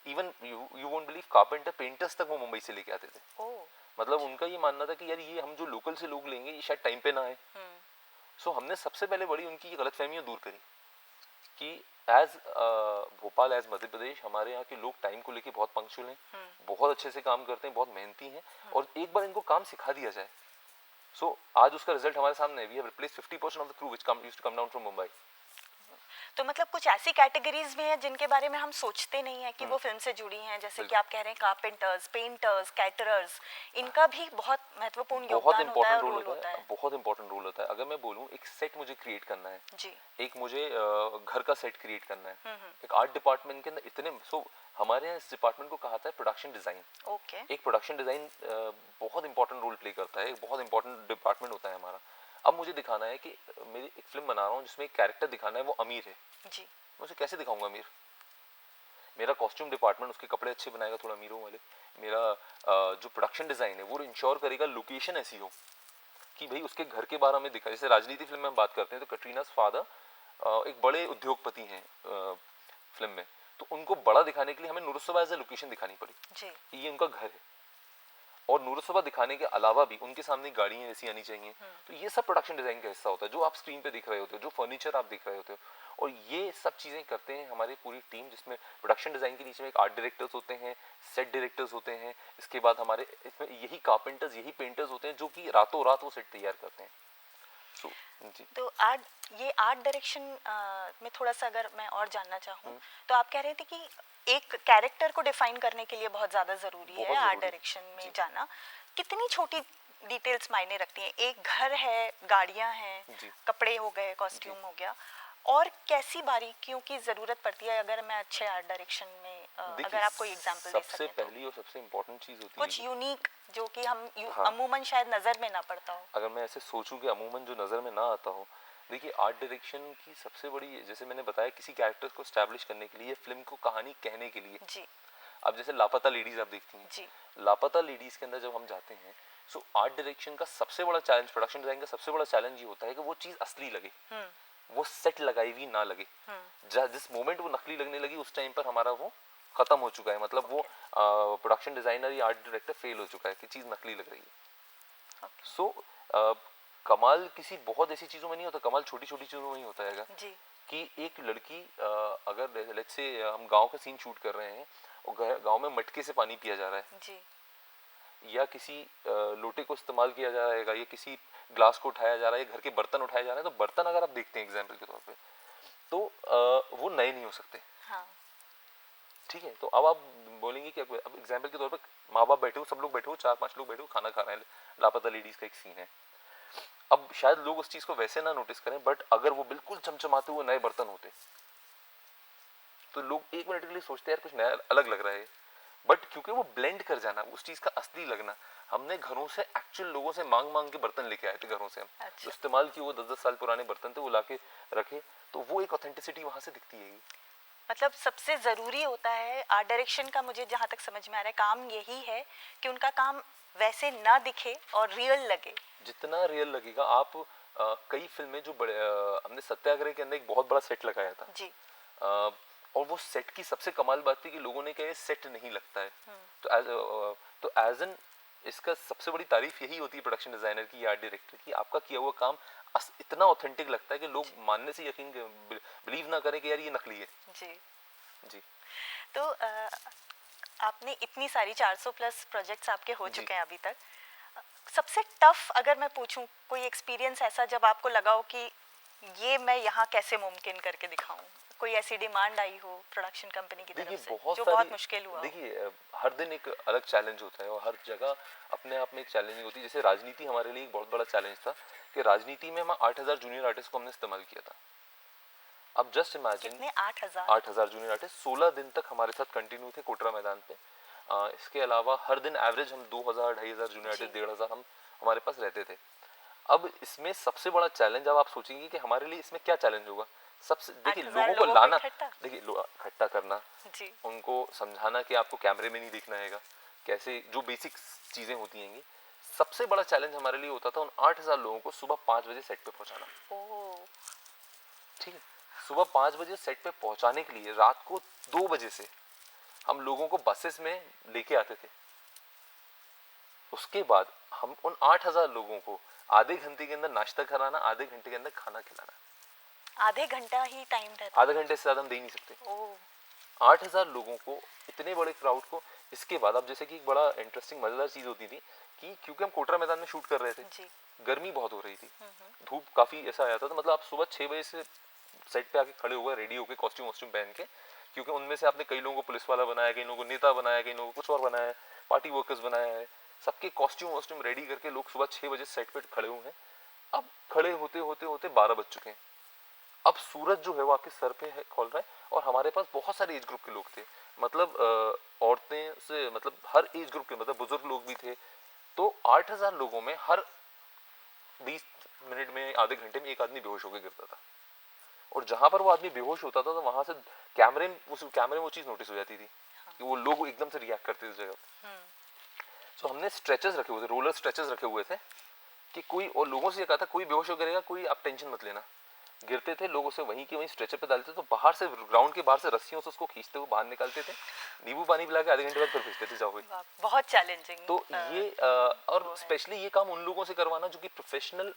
S2: Even you won't believe, carpenter, painters तक वो मुंबई से लेके आते थे। मतलब उनका ये मानना था कि यार ये हम जो लोकल से लोग लेंगे ये शायद टाइम पे ना आए। सो हमने सबसे पहले बड़ी उनकी ये गलतफहमियां दूर करी कि एज भोपाल, एज मध्य प्रदेश, हमारे यहाँ के लोग टाइम को लेके बहुत पंक्चुअल हैं, बहुत अच्छे से काम करते हैं, बहुत मेहनती हैं, और एक बार इनको काम सिखा दिया जाए, सो आज उसका रिजल्ट हमारे सामने है। We have replaced 50% of the crew which used to come down from Mumbai.
S1: तो मतलब कुछ ऐसी कैटेगरीज भी हैं जिनके बारे में हम सोचते नहीं हैं कि वो फिल्म से जुड़ी हैं, जैसे कि आप कह रहे हैं कारपेंटर्स, पेंटर्स, कैटरर्स, इनका भी बहुत महत्वपूर्ण
S2: बहुत
S1: योगदान होता है
S2: इंपॉर्टेंट
S1: और
S2: रोल
S1: रोल होता है।
S2: बहुत इंपॉर्टेंट रोल होता है। अगर मैं बोलूँ, एक सेट मुझे क्रिएट करना है
S1: जी।
S2: एक मुझे घर का सेट क्रिएट करना है, एक आर्ट डिपार्टमेंट के अंदर इतने, हमारे यहाँ इस डिपार्टमेंट को कहा था प्रोडक्शन डिजाइन।
S1: ओके।
S2: एक प्रोडक्शन डिजाइन बहुत इंपॉर्टेंट रोल प्ले करता है, एक बहुत इंपॉर्टेंट डिपार्टमेंट होता है हमारा। अब मुझे दिखाना है कि मेरी एक फिल्म बना रहा हूँ जिसमें एक कैरेक्टर दिखाना है वो अमीर है,
S1: जी।
S2: मैं उसे कैसे दिखाऊंगा अमीर? मेरा कॉस्ट्यूम डिपार्टमेंट उसके कपड़े अच्छे बनाएगा, थोड़ा अमीरों वाले। मेरा जो प्रोडक्शन डिजाइन है वो इंश्योर करेगा लोकेशन ऐसी हो कि भाई उसके घर के बाहर हमें दिखा। जैसे राजनीति फिल्म में हम बात करते हैं तो कटरीना's फादर एक बड़े उद्योगपति हैं फिल्म में, तो उनको बड़ा दिखाने के लिए हमें नूरुस्सबा एज ए लोकेशन दिखानी पड़ी
S1: जी।
S2: कि ये उनका घर है, और नूरुस्सबा दिखाने के अलावा भी उनके सामने गाड़ियां ऐसी आनी चाहिए। तो ये सब प्रोडक्शन डिजाइन का हिस्सा होता है, जो आप स्क्रीन पे दिख रहे होते हो, जो फर्नीचर आप दिख रहे होते हो, और ये सब चीजें करते हैं हमारी पूरी टीम, जिसमें प्रोडक्शन डिजाइन के नीचे में एक आर्ट डायरेक्टर्स होते हैं, सेट डायरेक्टर्स होते हैं, इसके बाद हमारे इसमें यही कारपेंटर्स, यही पेंटर्स होते हैं जो कि रातों रात वो सेट तैयार करते हैं। जी।
S1: तो ये आर्ट डायरेक्शन में थोड़ा सा अगर मैं और जानना चाहूँ, तो आप कह रहे थे कि एक कैरेक्टर को डिफाइन करने के लिए बहुत ज़्यादा ज़रूरी है आर्ट डायरेक्शन में जाना। कितनी छोटी डिटेल्स मायने रखती हैं? एक घर है, गाड़ियाँ हैं, कपड़े हो गए, कॉस्ट्यूम हो गया, और कैसी बारीकियों की ज़रूरत पड़ती है अगर मैं अच्छे आर्ट डायरेक्शन में अगर आप कोई एग्जांपल दे सकें?
S2: सबसे पहली और सबसे इम्पोर्टेंट चीज़ होती है
S1: कुछ यूनिक जो कि हम
S2: हाँ,
S1: अमूमन शायद नज़र में ना पड़ता हो।
S2: अगर मैं ऐसे सोचूं कि अमूमन जो नज़र में ना आता हो, देखिए आर्ट डायरेक्शन की सबसे बड़ी, जैसे मैंने बताया, किसी कैरेक्टर को एस्टैब्लिश करने के लिए, फिल्म को कहानी कहने के लिए।
S1: जी।
S2: अब जैसे लापता लेडीज आप देखती हैं,
S1: जी।
S2: लापता लेडीज के अंदर जब हम जाते हैं, सो आर्ट डायरेक्शन का सबसे बड़ा चैलेंज, प्रोडक्शन डिजाइन का सबसे बड़ा चैलेंज ये होता है कि वो चीज़ असली लगे, वो सेट लगाई हुई ना लगे। जिस मोमेंट वो नकली लगने लगी उस टाइम पर हमारा वो खत्म हो चुका है, मतलब वो प्रोडक्शन डिजाइनर या आर्ट डायरेक्टर फेल हो चुका है कि चीज़ नकली लग रही है। सो कमाल किसी बहुत ऐसी चीज़ों में नहीं होता, कमाल छोटी छोटी चीज़ों में ही होता है कि एक लड़की, अगर लेट्स से हम गांव का सीन शूट कर रहे हैं और गांव में मटके से पानी पिया जा रहा है
S1: जी।
S2: या किसी लोटे को इस्तेमाल किया जा रहा है या किसी ग्लास को उठाया जा रहा है, घर के बर्तन उठाए जा रहे हैं, तो बर्तन अगर आप देखते हैं एग्जाम्पल के तौर पे, तो वो नए नहीं हो सकते।
S1: हाँ।
S2: ठीक है, तो अब आप बोलेंगे कि अब एग्जाम्पल के तौर पे माँ बाप बैठे हो, सब लोग बैठे हो, 4-5 लोग बैठे हो, खाना खा रहे हैं, लापता लेडीज का एक सीन है। अब शायद लोग उस चीज को वैसे ना नोटिस करें, बट अगर वो बिल्कुल चमचमाते हुए नए बर्तन होते तो लोग एक मिनट के लिए सोचते हैं यार कुछ नया अलग लग रहा है, बट क्योंकि वो ब्लेंड कर जाना, उस चीज का असली लगना, हमने घरों से एक्चुअल लोगों से मांग मांग के बर्तन लेके आए थे घरों से, हम जो इस्तेमाल किए वो 10-10 साल पुराने बर्तन थे, वो लाके रखे, तो वो एक ऑथेंटिसिटी वहां से दिखती है।
S1: मतलब सबसे ज़रूरी होता है आर्ट डायरेक्शन का, मुझे जहाँ तक समझ में आ रहा है, काम यही है कि उनका काम वैसे ना दिखे और रियल लगे, जितना
S2: रियल लगेगा। आप कई फिल्में जो बड़े, हमने सत्याग्रह के अंदर एक बहुत बड़ा सेट लगाया था
S1: जी।
S2: और वो सेट की सबसे कमाल बात थी कि लोगों ने कहा सेट नहीं लगता है, तो एज एन इसका सबसे बड़ी तारीफ यही होती है प्रोडक्शन डिजाइनर की या आर्ट डायरेक्टर की, आपका किया हुआ काम इतना ऑथेंटिक लगता है कि लोग मानने से यकीन बिलीव ना करें कि यार ये नकली है।
S1: जी।
S2: जी।
S1: तो आपने इतनी सारी 400 प्लस प्रोजेक्ट्स आपके हो चुके हैं अभी तक, सबसे टफ अगर मैं पूछूं, कोई एक्सपीरियंस ऐसा जब आपको लगा हो कि ये मैं यहाँ कैसे मुमकिन करके दिखाऊं, कोई ऐसी डिमांड आई हो प्रोडक्शन कंपनी की तरफ से जो बहुत मुश्किल हुआ?
S2: देखिए हर दिन एक अलग चैलेंज होता है और हर जगह अपने आप में एक चैलेंजिंग होती है। जैसे राजनीति हमारे लिए एक बहुत बड़ा चैलेंज था कि राजनीति में हम 8000 जूनियर आर्टिस्ट को हमने इस्तेमाल किया था। अब जस्ट इमेजिन 8000 जूनियर आर्टिस्ट 16 दिन तक हमारे साथ कंटिन्यू थे कोटरा मैदान पे। इसके अलावा हर दिन एवरेज हम 2000-2500 जूनियर आर्टिस्ट 1500 हम हमारे पास रहते थे। अब इसमें सबसे बड़ा चैलेंज, अब आप सोचेंगे कि हमारे लिए इसमें क्या चैलेंज होगा, सबसे देखिए लोगों को लाना, देखिए इकट्ठा करना जी। उनको समझाना कि आपको कैमरे में नहीं दिखना है, कैसे जो बेसिक चीजें होती हैं, सबसे बड़ा चैलेंज हमारे लिए होता था उन 8000 लोगों को सुबह 5 बजे सेट पे पहुंचाना। ठीक है, सुबह 5 बजे सेट पे पहुंचाने के लिए रात को 2 बजे से हम लोगों को बसेस में लेके आते थे। उसके बाद हम उन 8000 लोगों को आधे घंटे के अंदर नाश्ता कराना, आधे घंटे के अंदर खाना खिलाना।
S1: आधे घंटा ही टाइम रहता
S2: आधा घंटे से ज़्यादा हम दे ही नहीं सकते।
S1: है। ओह
S2: 8,000 लोगों को, इतने बड़े क्राउड को। इसके बाद अब जैसे कि एक बड़ा इंटरेस्टिंग मज़ेदार चीज़ होती थी कि क्योंकि हम कोटरा मैदान में शूट कर रहे थे,
S1: जी।
S2: गर्मी बहुत हो रही थी, धूप काफ़ी ऐसा आया था, तो मतलब आप सुबह 6 बजे से सेट पे आके खड़े हुए रेडी होके कॉस्ट्यूम वॉस्ट्यूम पहन के, क्योंकि उनमें से आपने कई लोगों को पुलिस वाला बनाया, कई लोगों को नेता बनाया, कई लोगों को कुछ और बनाया है, पार्टी वर्कर्स बनाया है, सबके कॉस्ट्यूम वॉस्ट्यूम रेडी करके लोग सुबह 6 बजे सेट पे खड़े हुए हैं। अब खड़े होते होते होते 12 बज चुके हैं। अब सूरज जो है वो आपके सर पे है, खोल रहा है, और हमारे पास बहुत सारे एज ग्रुप के लोग थे, मतलब औरतें से, मतलब हर एज ग्रुप के, मतलब बुजुर्ग लोग भी थे। तो 8,000 लोगों में हर 20 मिनट में, आधे घंटे में एक आदमी बेहोश होकर गिरता था, और जहां पर वो आदमी बेहोश होता था तो वहां से कैमरे में वो चीज नोटिस हो जाती थी कि वो लोग एकदम से रिएक्ट करते थे उस जगह पे। सो हमने स्ट्रेचर्स रखे हुए थे, रोलर स्ट्रेचर्स रखे हुए थे कि कोई, और लोगों से ये कहा था कोई बेहोश हो गिरेगा, कोई आप टेंशन मत लेना। गिरते थे लोग उसे वहीं के वहीं स्ट्रेचर पे डालते, तो बाहर से, ग्राउंड के बाहर से रस्सियों से उसको खींचते हुए बाहर निकालते थे, नींबू पानी पिला के आधे घंटे बाद फिर भेजते थे, जाओ भाई।
S1: वाह, बहुत चैलेंजिंग।
S2: तो ये और स्पेशली ये काम उन लोगों से करवाना जो कि प्रोफेशनल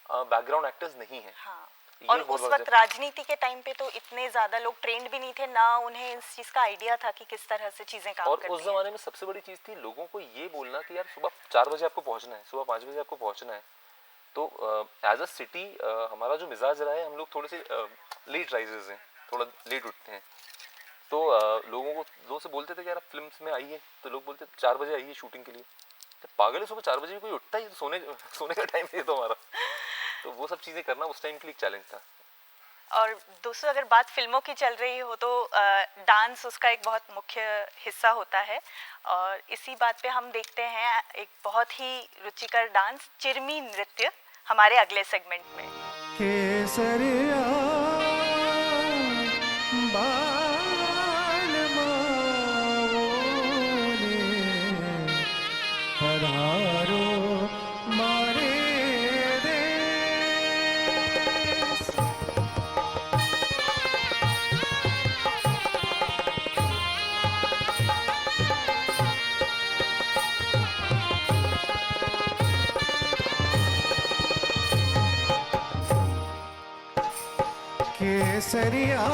S2: बैकग्राउंड एक्टर्स नहीं है।
S1: हाँ।
S2: ये
S1: और
S2: बहुत
S1: उस
S2: बड़ा
S1: वक्त राजनीति के टाइम पे तो इतने ज्यादा लोग ट्रेंड भी नहीं थे, ना उन्हें इस चीज का आइडिया था कि किस तरह से चीजें काम
S2: और
S1: करती
S2: उस
S1: हैं।
S2: जमाने में सबसे बड़ी चीज थी लोगों को ये बोलना कि यार सुबह 4 बजे आपको पहुंचना है, सुबह 5 बजे आपको पहुंचना है। तो एज अ सिटी हमारा जो मिजाज रहा है, हम लोग थोड़े से लेट राइजर्स हैं, थोड़ा लेट उठते हैं। तो लोगों से बोलते थे कि यार आप फिल्म में आइए, तो लोग बोलते 4 बजे आइए शूटिंग के लिए। तो पागल है, सुबह 4 बजे भी कोई उठता ही, तो सोने का टाइम है तो हमारा। तो वो सब चीज़ें करना उस टाइम के लिए एक चैलेंज था।
S1: और दोस्तों, अगर बात फिल्मों की चल रही हो तो डांस उसका एक बहुत मुख्य हिस्सा होता है, और इसी बात पे हम देखते हैं एक बहुत ही रुचिकर डांस, चिरमी नृत्य, हमारे अगले सेगमेंट में।
S3: केसरिया बाल मावोने पधारो मारे देश। केसरिया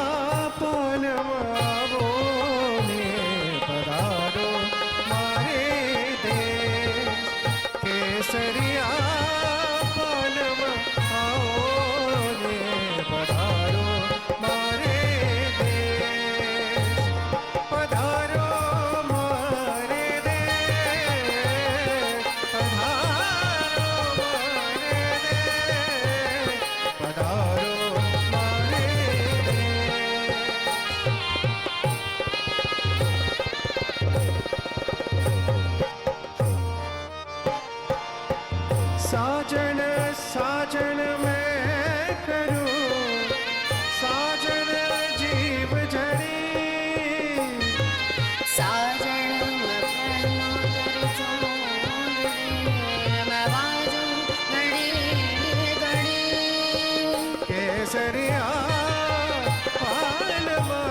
S3: पालवाओ ने पधारो मारे देश। केसरिया पालवाओ ने पधारो मारे देश। पधारो मारे देश, पधारो मारे देश, पधारो मारे साजन साजन मैं करूं, साजन जीव जड़ी।
S4: साजन मखनो कर छोड़ मैं बाजू घड़ी घड़ी।
S3: केसरिया पालवा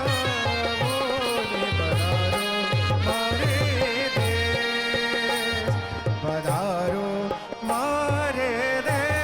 S3: मोने पधारो मारे देश, पधारो मारे देश।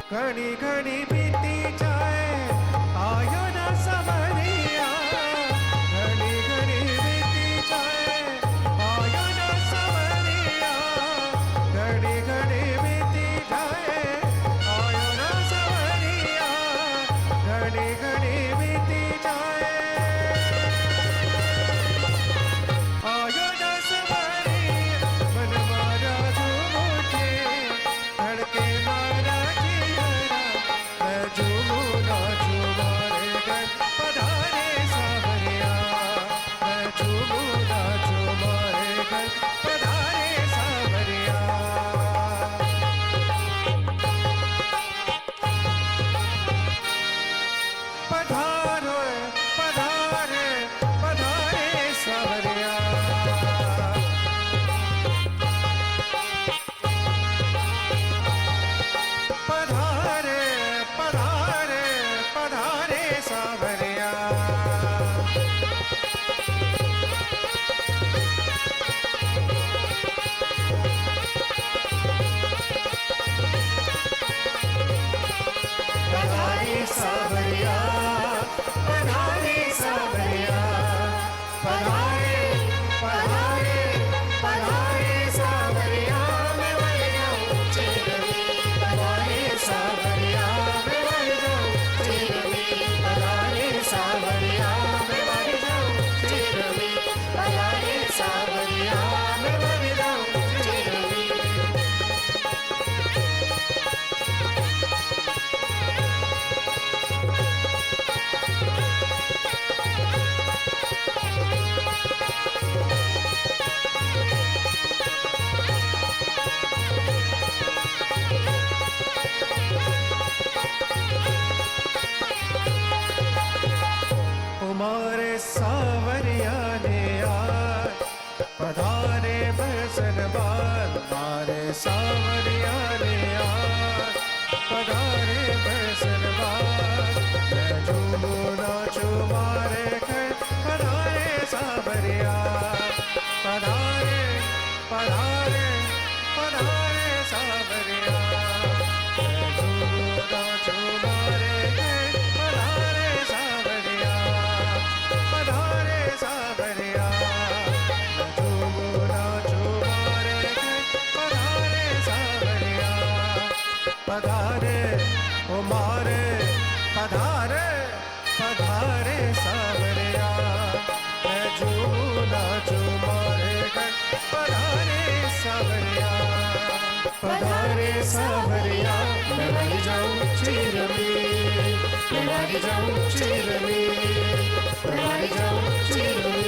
S3: घड़ी घड़ी बीती जाए आयो ना सवरिया घड़ी घड़ी बीती जाए आयो ना सवरिया घड़ी घड़ी बीती जाए आयो ना सवरिया घड़ी घड़ी बीती जाए आयो ना सवरिया मन मारा झूम उठे धड़के मारा जियरा मैं झूमू नाचू मारे घर पधारे सावरिया मैं झूमू नाचू मारे घर पधारे सावरिया पधारो पधारे पधारे सावरिया पधारे पधारे पधारे सावरिया पधारे सावरिया पधारे सावरिया पधारे पधारे पधारे सावरिया मैं मर जाऊं चिरवी पधारे सावरिया मैं मर जाऊं चिरवी पधारे सावरिया मैं मर जाऊं चिरवी पधारे सावरिया मैं मर जाऊं चिरवी हमारे सावरिया ने आज पधारे बरसन बाद हमारे सावरिया ने आज पधारे बरसन बाद मैं झूमू नाचू मारे घर पधारे सावरिया पधारे पधारे पधारे सावरिया मैं झूमू नाचू मारे घर पधारे सावरिया पधारे सावरिया मैं झूमू नाचू मारे घर पधारे सावरिया पधारे ओ मारे पधारे पधारे सावरिया मैं झूमू नाचू मारे घर पधारे सावरिया पधारे सावरिया मैं मर जाऊं चिरवी मैं मर जाऊं चिरवी मैं मर जाऊं चिरवी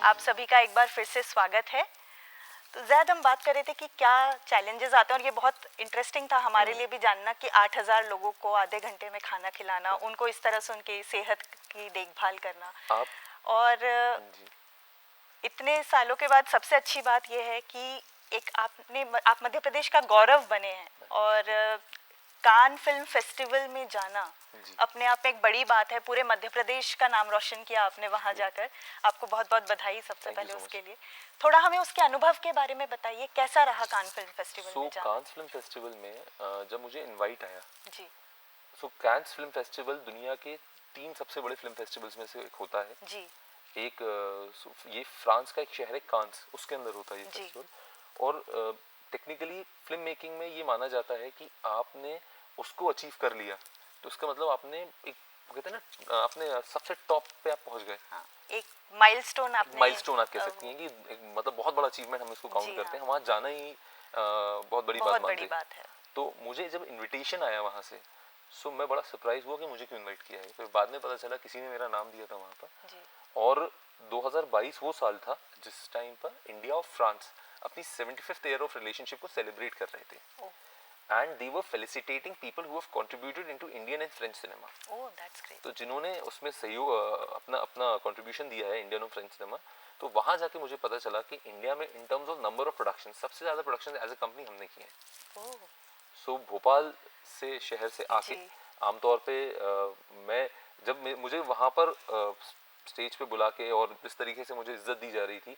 S1: आप सभी का एक बार फिर से स्वागत है। तो ज़ैद, हम बात कर रहे थे कि क्या चैलेंजेस आते हैं, और ये बहुत इंटरेस्टिंग था हमारे लिए भी जानना कि 8000 लोगों को आधे घंटे में खाना खिलाना, उनको इस तरह से उनकी सेहत की देखभाल करना,
S2: आप
S1: और
S2: जी
S1: इतने सालों के बाद सबसे अच्छी बात यह है कि आप मध्य प्रदेश का गौरव बने हैं, और कान फिल्म फेस्टिवल में जाना
S2: जी।
S1: अपने आप में एक बड़ी बात है। पूरे मध्य प्रदेश का नाम रोशन किया आपने वहाँ जाकर। आपको बहुत बहुत बधाई सबसे
S2: Thank you
S1: पहले
S2: so much.
S1: उसके लिए। थोड़ा हमें उसके अनुभव के बारे में बताइए, कैसा रहा कान फिल्म फेस्टिवल में जाना?
S2: कांस फिल्म फेस्टिवल में जब मुझे इनवाइट आया,
S1: जी
S2: कांस फिल्म फेस्टिवल दुनिया के 3 सबसे बड़े फिल्म फेस्टिवल्स में से एक होता है।
S1: जी
S2: एक ये फ्रांस का एक शहर है कांस, उसके अंदर होता है ये
S1: जी।
S2: फेस्टिवल। और टेक्निकली फिल्म मेकिंग में ये माना जाता है कि आपने उसको अचीव कर लिया तो उसका मतलब आपने एक कहते हैं ना, आपने सबसे टॉप पे आप पहुंच गए।
S1: हाँ, एक माइलस्टोन आप
S2: कह सकती हैं कि मतलब बहुत बड़ा अचीवमेंट हम इसको काउंट करते हैं। वहाँ जाना ही बहुत बड़ी बात है। तो मुझे जब इनविटेशन आया वहाँ से, सो मैं बड़ा सरप्राइज हुआ कि मुझे क्यों इनवाइट किया है। फिर बाद में पता चला किसी ने मेरा नाम दिया था वहाँ पर, और 2022 वो साल था जिस टाइम पर इंडिया और फ्रांस अपनी 75th ईयर ऑफ रिलेशनशिप को सेलिब्रेट कर रहे थे and they were felicitating people who have contributed into Indian and French cinema.
S1: Oh that's great.
S2: तो जिन्होंने उसमें सहयोग अपना अपना कंट्रीब्यूशन दिया है इंडियन और फ्रेंच सिनेमा, तो वहाँ जाके मुझे पता चला कि इंडिया में in terms of number of production सबसे ज़्यादा प्रोडक्शन एज ए कंपनी हमने किए हैं। सो भोपाल से शहर से आके आमतौर पे मुझे वहाँ पर स्टेज पे बुला के और जिस तरीके से मुझे इज्जत दी जा रही थी,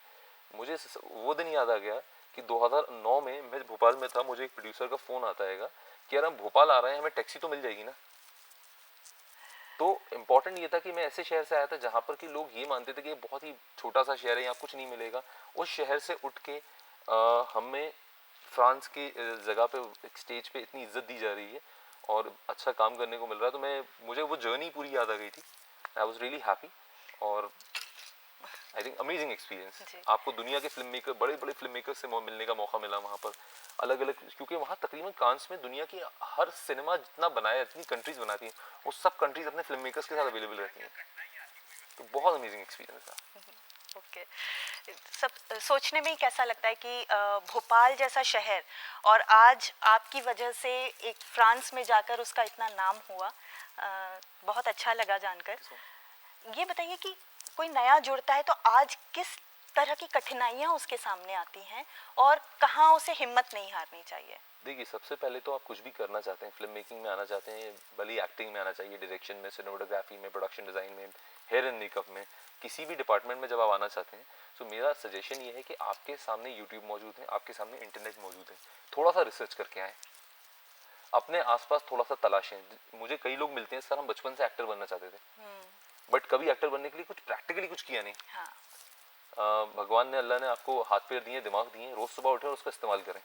S2: मुझे वो दिन याद आ गया कि 2009 में मैं भोपाल में था, मुझे एक प्रोड्यूसर का फ़ोन आता है कि यार हम भोपाल आ रहे हैं, हमें टैक्सी तो मिल जाएगी ना। तो इम्पॉर्टेंट ये था कि मैं ऐसे शहर से आया था जहाँ पर कि लोग ये मानते थे कि ये बहुत ही छोटा सा शहर है, यहाँ कुछ नहीं मिलेगा। उस शहर से उठ के हमें फ्रांस की जगह पे एक स्टेज पे इतनी इज्जत दी जा रही है और अच्छा काम करने को मिल रहा है, तो मुझे वो जर्नी पूरी याद आ गई थी। आई वॉज रियली हैप्पी और आई थिंक अमेजिंग एक्सपीरियंस। आपको दुनिया के फिल्म मेकर, बड़े बड़े फिल्म मेकर से मिलने का मौका मिला वहाँ पर, अलग अलग, क्योंकि वहाँ तकरीबन कांस में दुनिया की हर सिनेमा जितना बनाया, जितनी कंट्रीज बनाती हैं, वो सब कंट्रीज अपने फिल्म मेकर्स के साथ अवेलेबल रहती हैं। तो बहुत अमेजिंग एक्सपीरियंस था।
S1: ओके, सब सोचने में ही कैसा लगता है कि भोपाल जैसा शहर और आज आपकी वजह से एक फ्रांस में जाकर उसका इतना नाम हुआ। बहुत अच्छा लगा जानकर। ये बताइए कि कोई नया जुड़ता है तो आज किस तरह की कठिनाइयाँ उसके सामने आती हैं और कहाँ उसे हिम्मत नहीं हारनी चाहिए?
S2: देखिए, सबसे पहले तो आप कुछ भी करना चाहते हैं, फिल्म मेकिंग में आना चाहते हैं, भले एक्टिंग में आना चाहिए, डायरेक्शन में, सिनेमेटोग्राफी में, प्रोडक्शन डिज़ाइन में, हेयर एंड मेकअप में, किसी भी डिपार्टमेंट में जब आप आना चाहते हैं, तो मेरा सजेशन ये है कि आपके सामने यूट्यूब मौजूद है, आपके सामने इंटरनेट मौजूद है, थोड़ा सा रिसर्च करके आएँ, अपने आसपास थोड़ा सा तलाशें। मुझे कई लोग मिलते हैं, सर हम बचपन से एक्टर बनना चाहते थे, बट कभी एक्टर बनने के लिए कुछ प्रैक्टिकली कुछ किया नहीं। भगवान ने, अल्लाह ने आपको हाथ पैर दिए, दिमाग दिए, रोज सुबह उठे और उसका इस्तेमाल करें।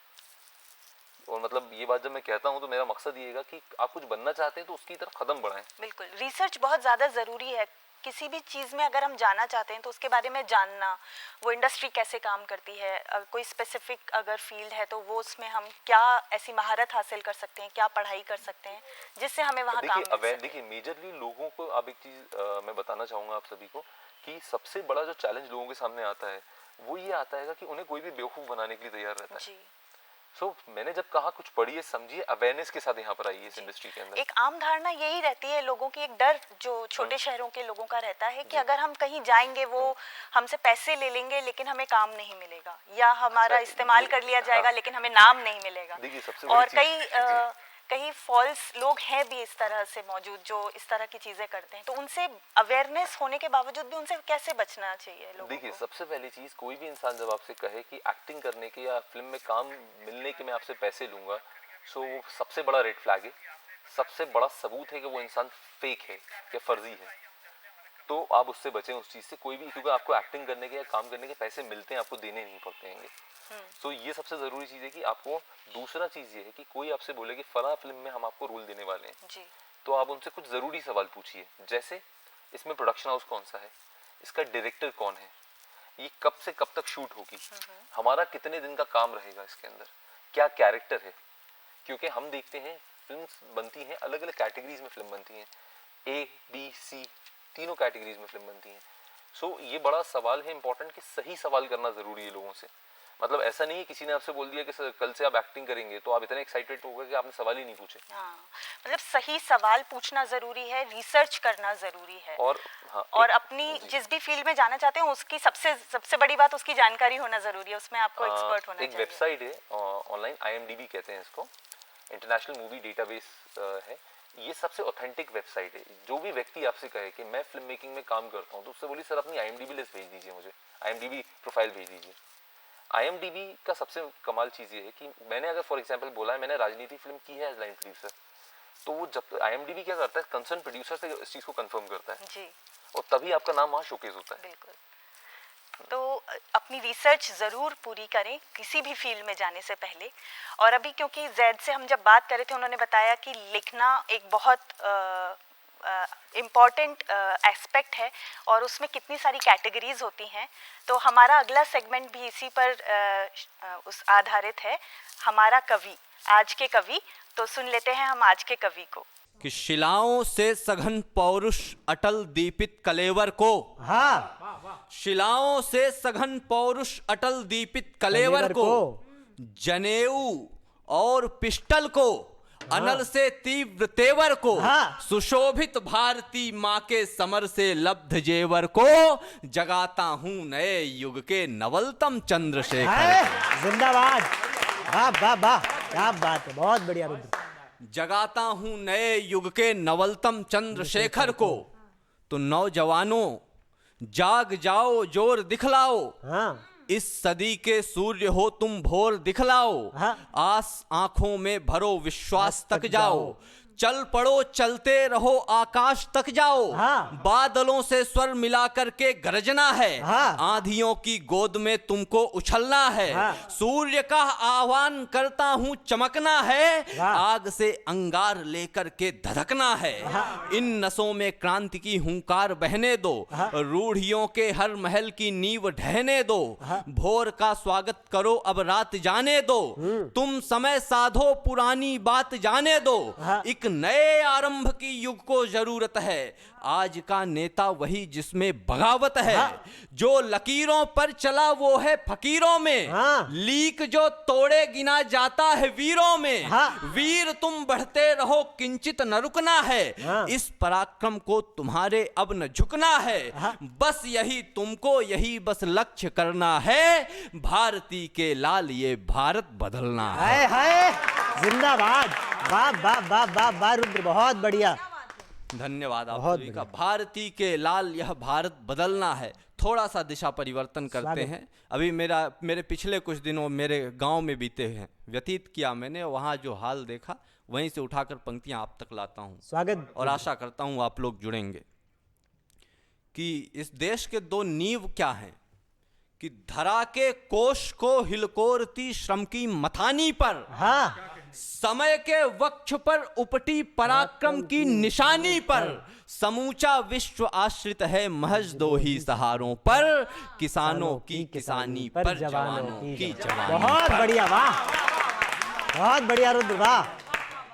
S2: और मतलब ये बात जब मैं कहता हूँ तो मेरा मकसद ये है कि आप कुछ बनना चाहते हैं तो उसकी तरफ कदम बढ़ाएं।
S1: बिल्कुल, रिसर्च बहुत ज़्यादा ज़रूरी है। किसी भी चीज़ में अगर हम जाना चाहते हैं तो उसके बारे में जानना, वो इंडस्ट्री कैसे काम करती है, कोई स्पेसिफिक अगर फील्ड है तो वो उसमें हम क्या ऐसी महारत हासिल कर सकते हैं, क्या पढ़ाई कर सकते हैं जिससे हमें वहाँ काम मिल सके।
S2: देखिए, मेजरली लोगों को आप एक चीज़ मैं बताना चाहूँगा आप सभी को कि सबसे बड़ा जो चैलेंज लोगों के सामने आता है वो ये आता है कि उन्हें कोई भी बेवकूफ़ बनाने के लिए तैयार रहता है।
S1: जी।
S2: मैंने जब कहा कुछ पढ़िए, समझिए, अवेयरनेस के साथ यहाँ पर आइए इस इंडस्ट्री के अंदर।
S1: एक आम धारणा यही रहती है लोगों की, एक डर जो छोटे शहरों के लोगों का रहता है कि अगर हम कहीं जाएंगे वो हमसे पैसे ले लेंगे लेकिन हमें काम नहीं मिलेगा, या हमारा इस्तेमाल कर लिया जाएगा लेकिन हमें नाम नहीं मिलेगा। और कई फॉल्स लोग हैं भी इस तरह से मौजूद जो इस तरह की चीजें करते हैं, तो उनसे अवेयरनेस होने के बावजूद भी उनसे कैसे बचना चाहिए लोगों
S2: देखिए,
S1: को?
S2: सबसे पहली चीज, कोई भी इंसान जब आपसे कहे कि एक्टिंग करने के या फिल्म में काम मिलने के मैं आपसे पैसे लूंगा, सो वो सबसे बड़ा रेड फ्लैग है, सबसे बड़ा सबूत है कि वो इंसान फेक है या फर्जी है। तो आप उससे बचें, उस चीज से। कोई भी, क्योंकि आपको एक्टिंग करने के या काम करने के पैसे मिलते हैं, आपको देने नहीं पड़ते हैं। तो ये सबसे ज़रूरी चीज़ है कि आपको। दूसरा चीज़ ये है कि कोई आपसे बोले कि फला फिल्म में हम आपको रोल देने वाले हैं
S1: जी।
S2: तो आप उनसे कुछ ज़रूरी सवाल पूछिए, जैसे इसमें प्रोडक्शन हाउस कौन सा है, इसका डायरेक्टर कौन है, ये कब से कब तक शूट होगी, हमारा कितने दिन का काम रहेगा इसके अंदर, क्या कैरेक्टर है। क्योंकि हम देखते हैं फिल्म बनती हैं, अलग अलग कैटेगरीज में फिल्म बनती हैं, A, B, C तीनों कैटेगरीज में फिल्म बनती हैं। सो ये बड़ा सवाल है इंपॉर्टेंट कि सही सवाल करना ज़रूरी है लोगों से। मतलब ऐसा नहीं है किसी ने आपसे बोल दिया कि कल से आप एक्टिंग करेंगे तो आप इतने एक्साइटेड हो गए कि आपने सवाल ही नहीं पूछे।
S1: मतलब सही सवाल पूछना जरूरी है, रिसर्च करना जरूरी है, और अपनी जिस भी फील्ड में जाना चाहते हैं उसकी सबसे बड़ी बात उसकी जानकारी होना जरूरी है, उसमें आपको एक्सपर्ट होना चाहिए।
S2: एक वेबसाइट है ऑनलाइन, IMDb कहते हैं इसको, इंटरनेशनल मूवी डेटाबेस है। ये सबसे ऑथेंटिक वेबसाइट है। जो भी व्यक्ति आपसे कहे कि मैं फिल्म मेकिंग में काम करता हूँ तो उससे बोलिए सर अपनी IMDb लिस्ट भेज दीजिए, मुझे IMDb प्रोफाइल भेज दीजिए। IMDb का सबसे कमाल चीज़ ये है कि मैंने अगर फॉर एग्जांपल बोला है मैंने राजनीति फिल्म की है एज लाइन प्रोड्यूसर, तो वो जब IMDb क्या करता है, कंसर्न प्रोड्यूसर से इस चीज़ को कंफर्म करता है
S1: जी,
S2: और तभी आपका नाम वहाँ शोकेस होता है।
S1: बिल्कुल। तो अपनी रिसर्च ज़रूर पूरी करें किसी भी फील्ड में जाने से पहले। और अभी क्योंकि जैद से हम जब बात कर रहे थे उन्होंने बताया कि लिखना एक बहुत इम्पॉर्टेंट एस्पेक्ट है और उसमें कितनी सारी कैटेगरीज होती हैं, तो हमारा अगला सेगमेंट भी इसी पर उस आधारित है, हमारा कवि, आज के कवि। तो सुन लेते हैं हम आज के कवि को।
S5: कि शिलाओं से सघन पौरुष अटल दीपित कलेवर को,
S6: हाँ
S5: शिलाओं से सघन पौरुष अटल दीपित कलेवर को, जनेऊ और पिस्टल को, अनल से तीव्र तेवर को,
S6: हाँ।
S5: सुशोभित भारती माँ के समर से लब्ध जेवर को, जगाता हूँ नए युग के नवलतम चंद्रशेखर।
S6: है, जिंदाबाद। वाह वाह वाह, क्या बात है, बहुत बढ़िया रुद्र।
S5: जगाता हूँ नए युग के नवलतम चंद्रशेखर को, तो नौजवानों जाग जाओ, जोर दिखलाओ,
S6: हाँ
S5: इस सदी के सूर्य हो तुम, भोर दिखलाओ,
S6: हाँ।
S5: आस आंखों में भरो, विश्वास तक जाओ, चल पड़ो, चलते रहो, आकाश तक जाओ,
S6: हाँ।
S5: बादलों से स्वर मिला करके गरजना है,
S6: हाँ।
S5: आंधियों की गोद में तुमको उछलना है,
S6: हाँ।
S5: सूर्य का आह्वान करता हूँ, चमकना है,
S6: वाह।
S5: आग से अंगार लेकर के धधकना है, इन नसों में क्रांति की हुंकार बहने दो, रूढ़ियों के हर महल की नींव ढहने दो, भोर का स्वागत करो, अब रात जाने दो, तुम समय साधो, पुरानी बात जाने दो, एक नए आरंभ की युग को जरूरत है, आज का नेता वही जिसमें बगावत है, जो लकीरों पर चला वो है फकीरों में,
S6: हाँ।
S5: लीक जो तोड़े गिना जाता है वीरों में,
S6: हाँ।
S5: वीर तुम बढ़ते रहो, किंचित न रुकना है,
S6: हाँ।
S5: इस पराक्रम को तुम्हारे अब न झुकना है, बस यही तुमको, यही बस लक्ष्य करना है, भारती के लाल ये भारत बदलना है।
S6: हाय, जिंदाबाद। वाह वाह वाह वाह वाह रुद्र, बहुत बढ़िया।
S5: धन्यवाद आप
S6: बहुत
S5: सभी का।
S6: बढ़िया।
S5: भारती के लाल यह भारत बदलना है। थोड़ा सा दिशा परिवर्तन करते
S6: स्वागत।
S5: हैं। अभी मेरे पिछले कुछ दिनों मेरे गांव में बीते हैं, व्यतीत किया मैंने, वहाँ जो हाल देखा वहीं से उठाकर पंक्तियां आप तक लाता हूँ
S6: स्वागत।
S5: और आशा करता हूँ आप लोग जुड़ेंगे। कि इस देश के दो नींव क्या हैं, कि धरा के कोश को हिलकोरती श्रम की मथानी पर,
S6: हाँ
S5: समय के वक्ष पर उपटी पराक्रम की निशानी पर, समूचा विश्व आश्रित है महज दो ही सहारों पर, किसानों की किसानी पर, जवानों की जवानी
S6: बहुत
S5: पर।
S6: बढ़िया, वाह बहुत बढ़िया रुद्र, वाह।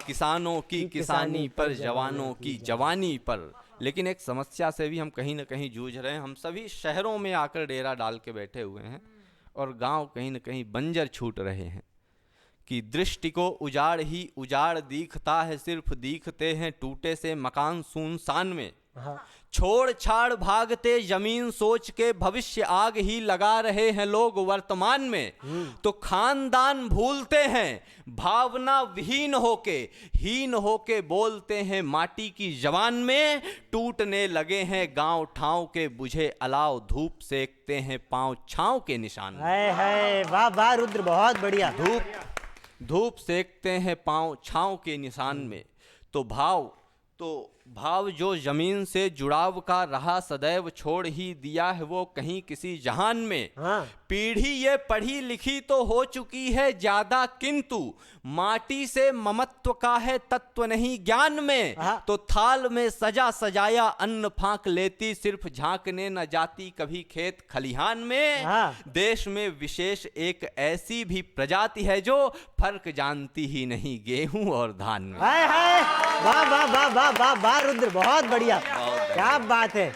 S5: किसानों की किसानी पर, जवानों की जवानी पर। लेकिन एक समस्या से भी हम कहीं ना कहीं जूझ रहे हैं। हम सभी शहरों में आकर डेरा डाल के बैठे हुए हैं और गांव कहीं ना कहीं बंजर छूट रहे हैं। कि दृष्टि को उजाड़ ही उजाड़ दिखता है, सिर्फ दिखते हैं टूटे से मकान सुनसान में, छोड़ छाड़ भागते जमीन सोच के, भविष्य आग ही लगा रहे हैं लोग वर्तमान में, तो खानदान भूलते हैं, भावना विहीन होके, हीन होके बोलते हैं माटी की जवान में, टूटने लगे हैं गांव ठाव के, बुझे अलाव धूप सेकते हैं पांव छांव के निशान में।
S6: है वाह वाह रुद्र, बहुत बढ़िया।
S5: धूप सेकते हैं पांव छांव के निशान में। तो भाव जो जमीन से जुड़ाव का रहा, सदैव छोड़ ही दिया है वो कहीं किसी जहान में।
S6: हाँ।
S5: पीढ़ी ये पढ़ी लिखी तो हो चुकी है ज्यादा, किंतु माटी से ममत्व का है तत्व नहीं ज्ञान में।
S6: हाँ।
S5: तो थाल में सजा सजाया अन्न फांक लेती, सिर्फ झांकने न जाती कभी खेत खलिहान में।
S6: हाँ।
S5: देश में विशेष एक ऐसी भी प्रजाति है जो फर्क जानती ही नहीं गेहूं और धान में।
S6: हाय वाह वाह वाह वाह वाह वाह रुद्र, बहुत बढ़िया, क्या बात है,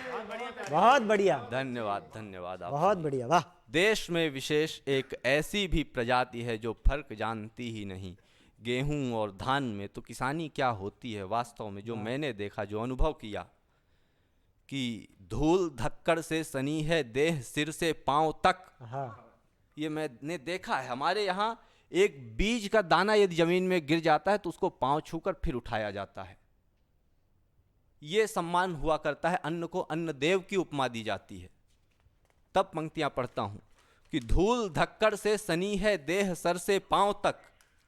S6: बहुत बढ़िया।
S5: धन्यवाद धन्यवाद आप।
S6: बहुत बढ़िया, वाह।
S5: देश में विशेष एक ऐसी भी प्रजाति है जो फर्क जानती ही नहीं गेहूं और धान में। तो किसानी क्या होती है वास्तव में, जो मैंने देखा, जो अनुभव किया, कि धूल धक्कड़ से सनी है देह सिर से पांव तक।
S6: हाँ।
S5: ये मैंने देखा है। हमारे यहाँ एक बीज का दाना यदि जमीन में गिर जाता है तो उसको पांव छूकर फिर उठाया जाता है। ये सम्मान हुआ करता है। अन्न को अन्न देव की उपमा दी जाती है। तब पंक्तियां पढ़ता हूं कि धूल धक्कड़ से सनी है देह सर से पांव तक,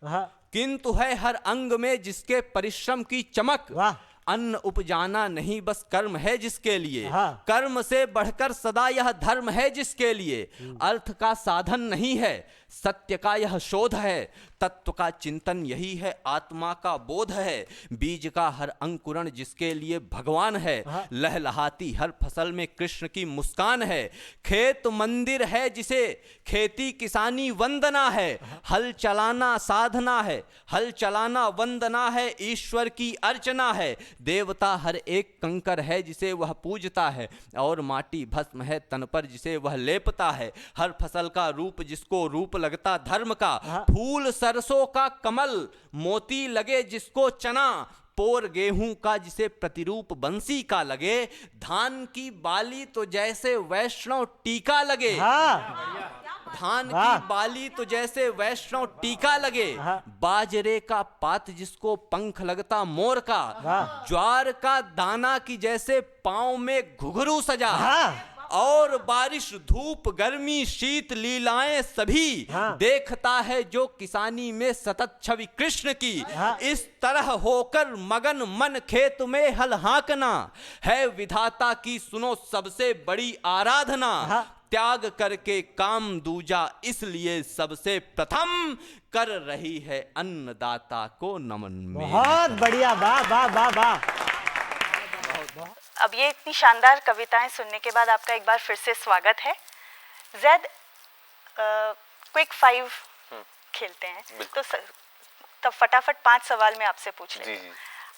S6: हाँ।
S5: किंतु है हर अंग में जिसके परिश्रम की चमक।
S6: वाह।
S5: अन्न उपजाना नहीं बस कर्म है जिसके लिए,
S6: हाँ।
S5: कर्म से बढ़कर सदा यह धर्म है जिसके लिए, अर्थ का साधन नहीं है सत्य का यह शोध है, तत्व का चिंतन यही है आत्मा का बोध है, बीज का हर अंकुरण जिसके लिए भगवान है, लहलहाती हर फसल में कृष्ण की मुस्कान है, खेत मंदिर है जिसे खेती किसानी वंदना है, हल चलाना साधना है, हल चलाना वंदना है, ईश्वर की अर्चना है, देवता हर एक कंकर है जिसे वह पूजता है, और माटी भस्म है तन पर जिसे वह लेपता है, हर फसल का रूप जिसको रूप लगता धर्म का, फूल सरसों का कमल, मोती लगे जिसको चना, पोर गेहूं का जिसे प्रतिरूप बंसी का लगे, धान की बाली तो जैसे वैष्णव टीका लगे,
S6: हाँ
S5: धान
S6: वाह।
S5: की बाली तो जैसे वैष्णव टीका लगे, बाजरे का पात जिसको पंख लगता मोर का, ज्वार का दाना की जैसे पांव में घुघरू सजा,
S6: हाँ।
S5: और बारिश धूप गर्मी शीत लीलाएं सभी,
S6: हाँ।
S5: देखता है जो किसानी में सतत छवि कृष्ण की, इस तरह होकर मगन मन खेत में हल हाँकना, है विधाता की सुनो सबसे बड़ी आराधना, त्याग करके काम दूजा इसलिए सबसे प्रथम, कर रही है अन्नदाता को नमन में।
S6: बहुत बढ़िया, वाह वाह वाह वाह।
S1: अब ये इतनी शानदार कविताएं सुनने के बाद आपका एक बार फिर से स्वागत है। जैद, क्विक 5 खेलते हैं तो फटाफट 5 सवाल मैं आपसे पूछ रही हूँ।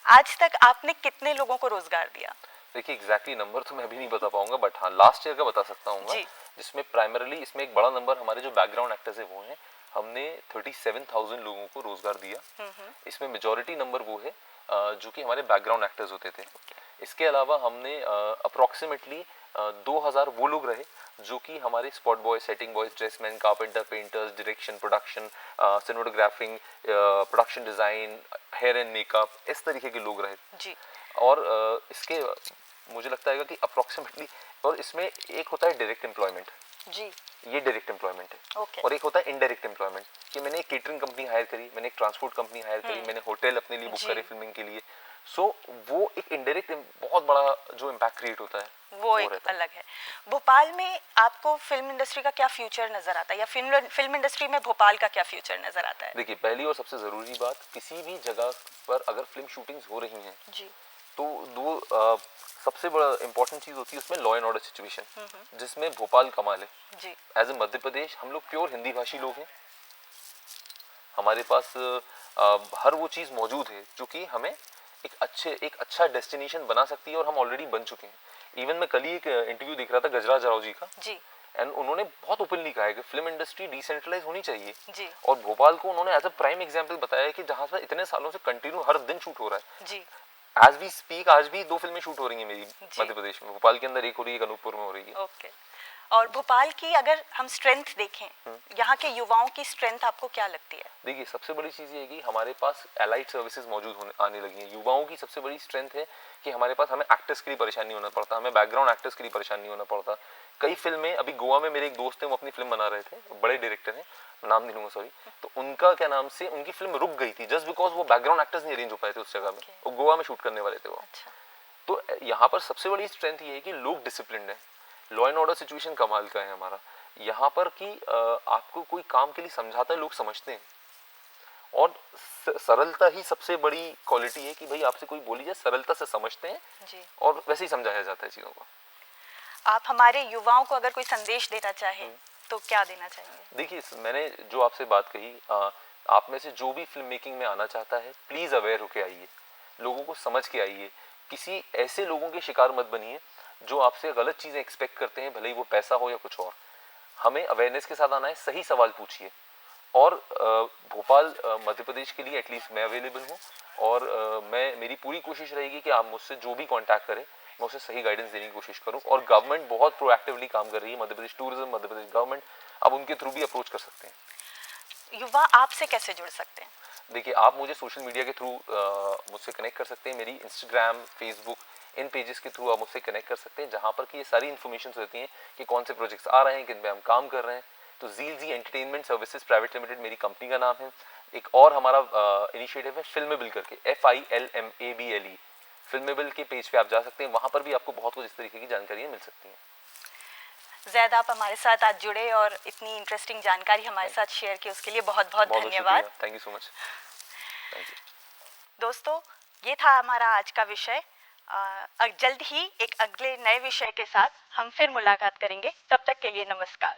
S1: आज तक आपने कितने लोगों को रोजगार दिया?
S2: देखिए एग्जैक्टली नंबर तो मैं अभी नहीं बता पाऊंगा, बट हाँ लास्ट ईयर का बता सकता हूँ, जिसमें प्राइमरीली इसमें एक बड़ा नंबर हमारे जो बैकग्राउंड एक्टर्स है वो हैं, हमने 37,000 लोगों को रोजगार दिया। इसमें मेजॉरिटी नंबर वो है जो कि हमारे बैकग्राउंड एक्टर्स होते थे। इसके अलावा हमने अप्रोक्सीमेटली 2000 वो लोग रहे जो कि हमारे spot boy, setting boys, dressman, carpenter, painters, direction, production, cinematographing, production design, hair and makeup, इस तरीके के लोग रहे जी। और इसके मुझे लगता है कि अप्रोक्सीमेटली, और इसमें एक होता है डायरेक्ट एम्प्लॉयमेंट जी, ये डायरेक्ट एम्प्लॉयमेंट है और एक होता है इनडायरेक्ट एम्प्लॉयमेंट कि मैंने एक केटरिंग कंपनी हायर करी, मैंने एक ट्रांसपोर्ट कंपनी हायर करी, मैंने होटल अपने लिए बुक करे फिल्मिंग के लिए। सो वो एक इनडायरेक्ट बहुत बड़ा जो इम्पैक्ट क्रिएट होता है
S1: वो एक अलग है। भोपाल में आपको फिल्म इंडस्ट्री का क्या फ्यूचर नजर आता है, या फिल्म इंडस्ट्री में भोपाल का क्या फ्यूचर नजर आता है?
S2: देखिए पहली और सबसे जरूरी बात, किसी भी जगह पर अगर फिल्म शूटिंग्स हो रही हैं जी, तो दो सबसे बड़ा इंपॉर्टेंट चीज होती है उसमें लॉ एंड ऑर्डर सिचुएशन, जिसमें भोपाल कमाल है जी। एज ए मध्य प्रदेश हम लोग प्योर हिंदी भाषी लोग हैं, हमारे पास हर वो चीज मौजूद है जो कि हमें एक अच्छा डेस्टिनेशन बना सकती है, और हम ऑलरेडी बन चुके हैं। इवन मैं कल ही एक इंटरव्यू देख रहा था गजराज राव जी का जी, एंड उन्होंने बहुत ओपनली कहा है कि फिल्म इंडस्ट्री डिसेंट्रलाइज होनी चाहिए जी। और भोपाल को उन्होंने एज अ प्राइम एग्जांपल बताया है कि जहां पर इतने सालों से कंटिन्यू हर दिन शूट हो रहा है जी। एज वी स्पीक आज भी 2 फिल्में शूट हो रही हैं मेरी मध्य प्रदेश में, भोपाल के अंदर एक हो रही है, अनूपपुर में हो रही है।
S1: ओके। और भोपाल की अगर हम स्ट्रेंथ देखें, यहाँ के युवाओं की स्ट्रेंथ आपको क्या लगती है?
S2: देखिए सबसे बड़ी चीज ये है कि हमारे पास एलाइड सर्विसेज मौजूद आने लगी हैं। युवाओं की सबसे बड़ी स्ट्रेंथ है कि हमारे पास, हमें एक्टर्स के लिए परेशान नहीं होना पड़ता, हमें बैकग्राउंड एक्टर्स के लिए परेशान नहीं होना पड़ता। कई फिल्में, अभी गोवा में मेरे एक दोस्त हैं, वो अपनी फिल्म बना रहे थे, बड़े डायरेक्टर हैं, नाम नहीं लूंगा सॉरी, तो उनका क्या नाम से उनकी फिल्म रुक गई थी जस्ट बिकॉज वो बैकग्राउंड एक्टर्स नहीं अरेंज हो पाए थे उस जगह में, वो गोवा में शूट करने वाले थे वो। तो यहाँ पर सबसे बड़ी स्ट्रेंथ ये है कि लोग डिसिप्लिन्ड है, लॉ एंड ऑर्डर सिचुएशन कमाल का है हमारा यहाँ पर कि आपको कोई काम के लिए समझाता है लोग समझते हैं, और सरलता ही सबसे बड़ी क्वालिटी है कि भाई आपसे कोई बोली जाए सरलता से समझते हैं जी, और वैसे ही समझाया जाता है चीज़ों को।
S1: आप हमारे युवाओं को अगर कोई संदेश देना चाहें तो क्या देना चाहेंगे?
S2: देखिए मैंने जो आपसे बात कही, आप में से जो भी फिल्म मेकिंग में आना चाहता है प्लीज़ अवेयर होके आइए, लोगों को समझ के आइए, किसी ऐसे लोगों के शिकार मत बनिए जो आपसे गलत चीज़ें एक्सपेक्ट करते हैं, भले ही वो पैसा हो या कुछ और। हमें अवेयरनेस के साथ आना है, सही सवाल पूछिए, और भोपाल मध्य प्रदेश के लिए एटलीस्ट मैं अवेलेबल हूँ, और मेरी पूरी कोशिश रहेगी कि आप मुझसे जो भी कांटेक्ट करें मैं उसे सही गाइडेंस देने की कोशिश करूँ। और गवर्नमेंट बहुत प्रोएक्टिवली काम कर रही है, मध्य प्रदेश टूरिज्म, मध्य प्रदेश गवर्नमेंट, आप उनके थ्रू भी अप्रोच कर सकते हैं।
S1: युवा आपसे कैसे जुड़ सकते हैं?
S2: देखिए आप मुझे सोशल मीडिया के थ्रू मुझसे कनेक्ट कर सकते हैं, मेरी इंस्टाग्राम, फेसबुक, इन पेजेस के थ्रू आप मुझसे कनेक्ट कर सकते हैं, जहाँ पर कि ये सारी इन्फॉर्मेशन रहती हैं कि कौन से प्रोजेक्ट्स आ रहे हैं, किन पे हम काम कर रहे हैं। तो zeal entertainment services private limited मेरी कंपनी का नाम है। एक और हमारा इनिशिएटिव है फिल्मेबल करके, FILMABLE, फिल्मेबल के पेज पे आप जा सकते हैं, वहाँ पर भी आपको बहुत कुछ इस तरीके की जानकारियाँ मिल सकती हैं।
S1: ज़ैद, आप हमारे साथ आज जुड़े और इतनी इंटरेस्टिंग जानकारी हमारे साथ शेयर की, उसके लिए बहुत बहुत धन्यवाद।
S2: Thank you so much. Thank you.
S1: दोस्तों, ये था हमारा आज का विषय। जल्द ही एक अगले नए विषय के साथ हम फिर मुलाकात करेंगे। तब तक के लिए नमस्कार।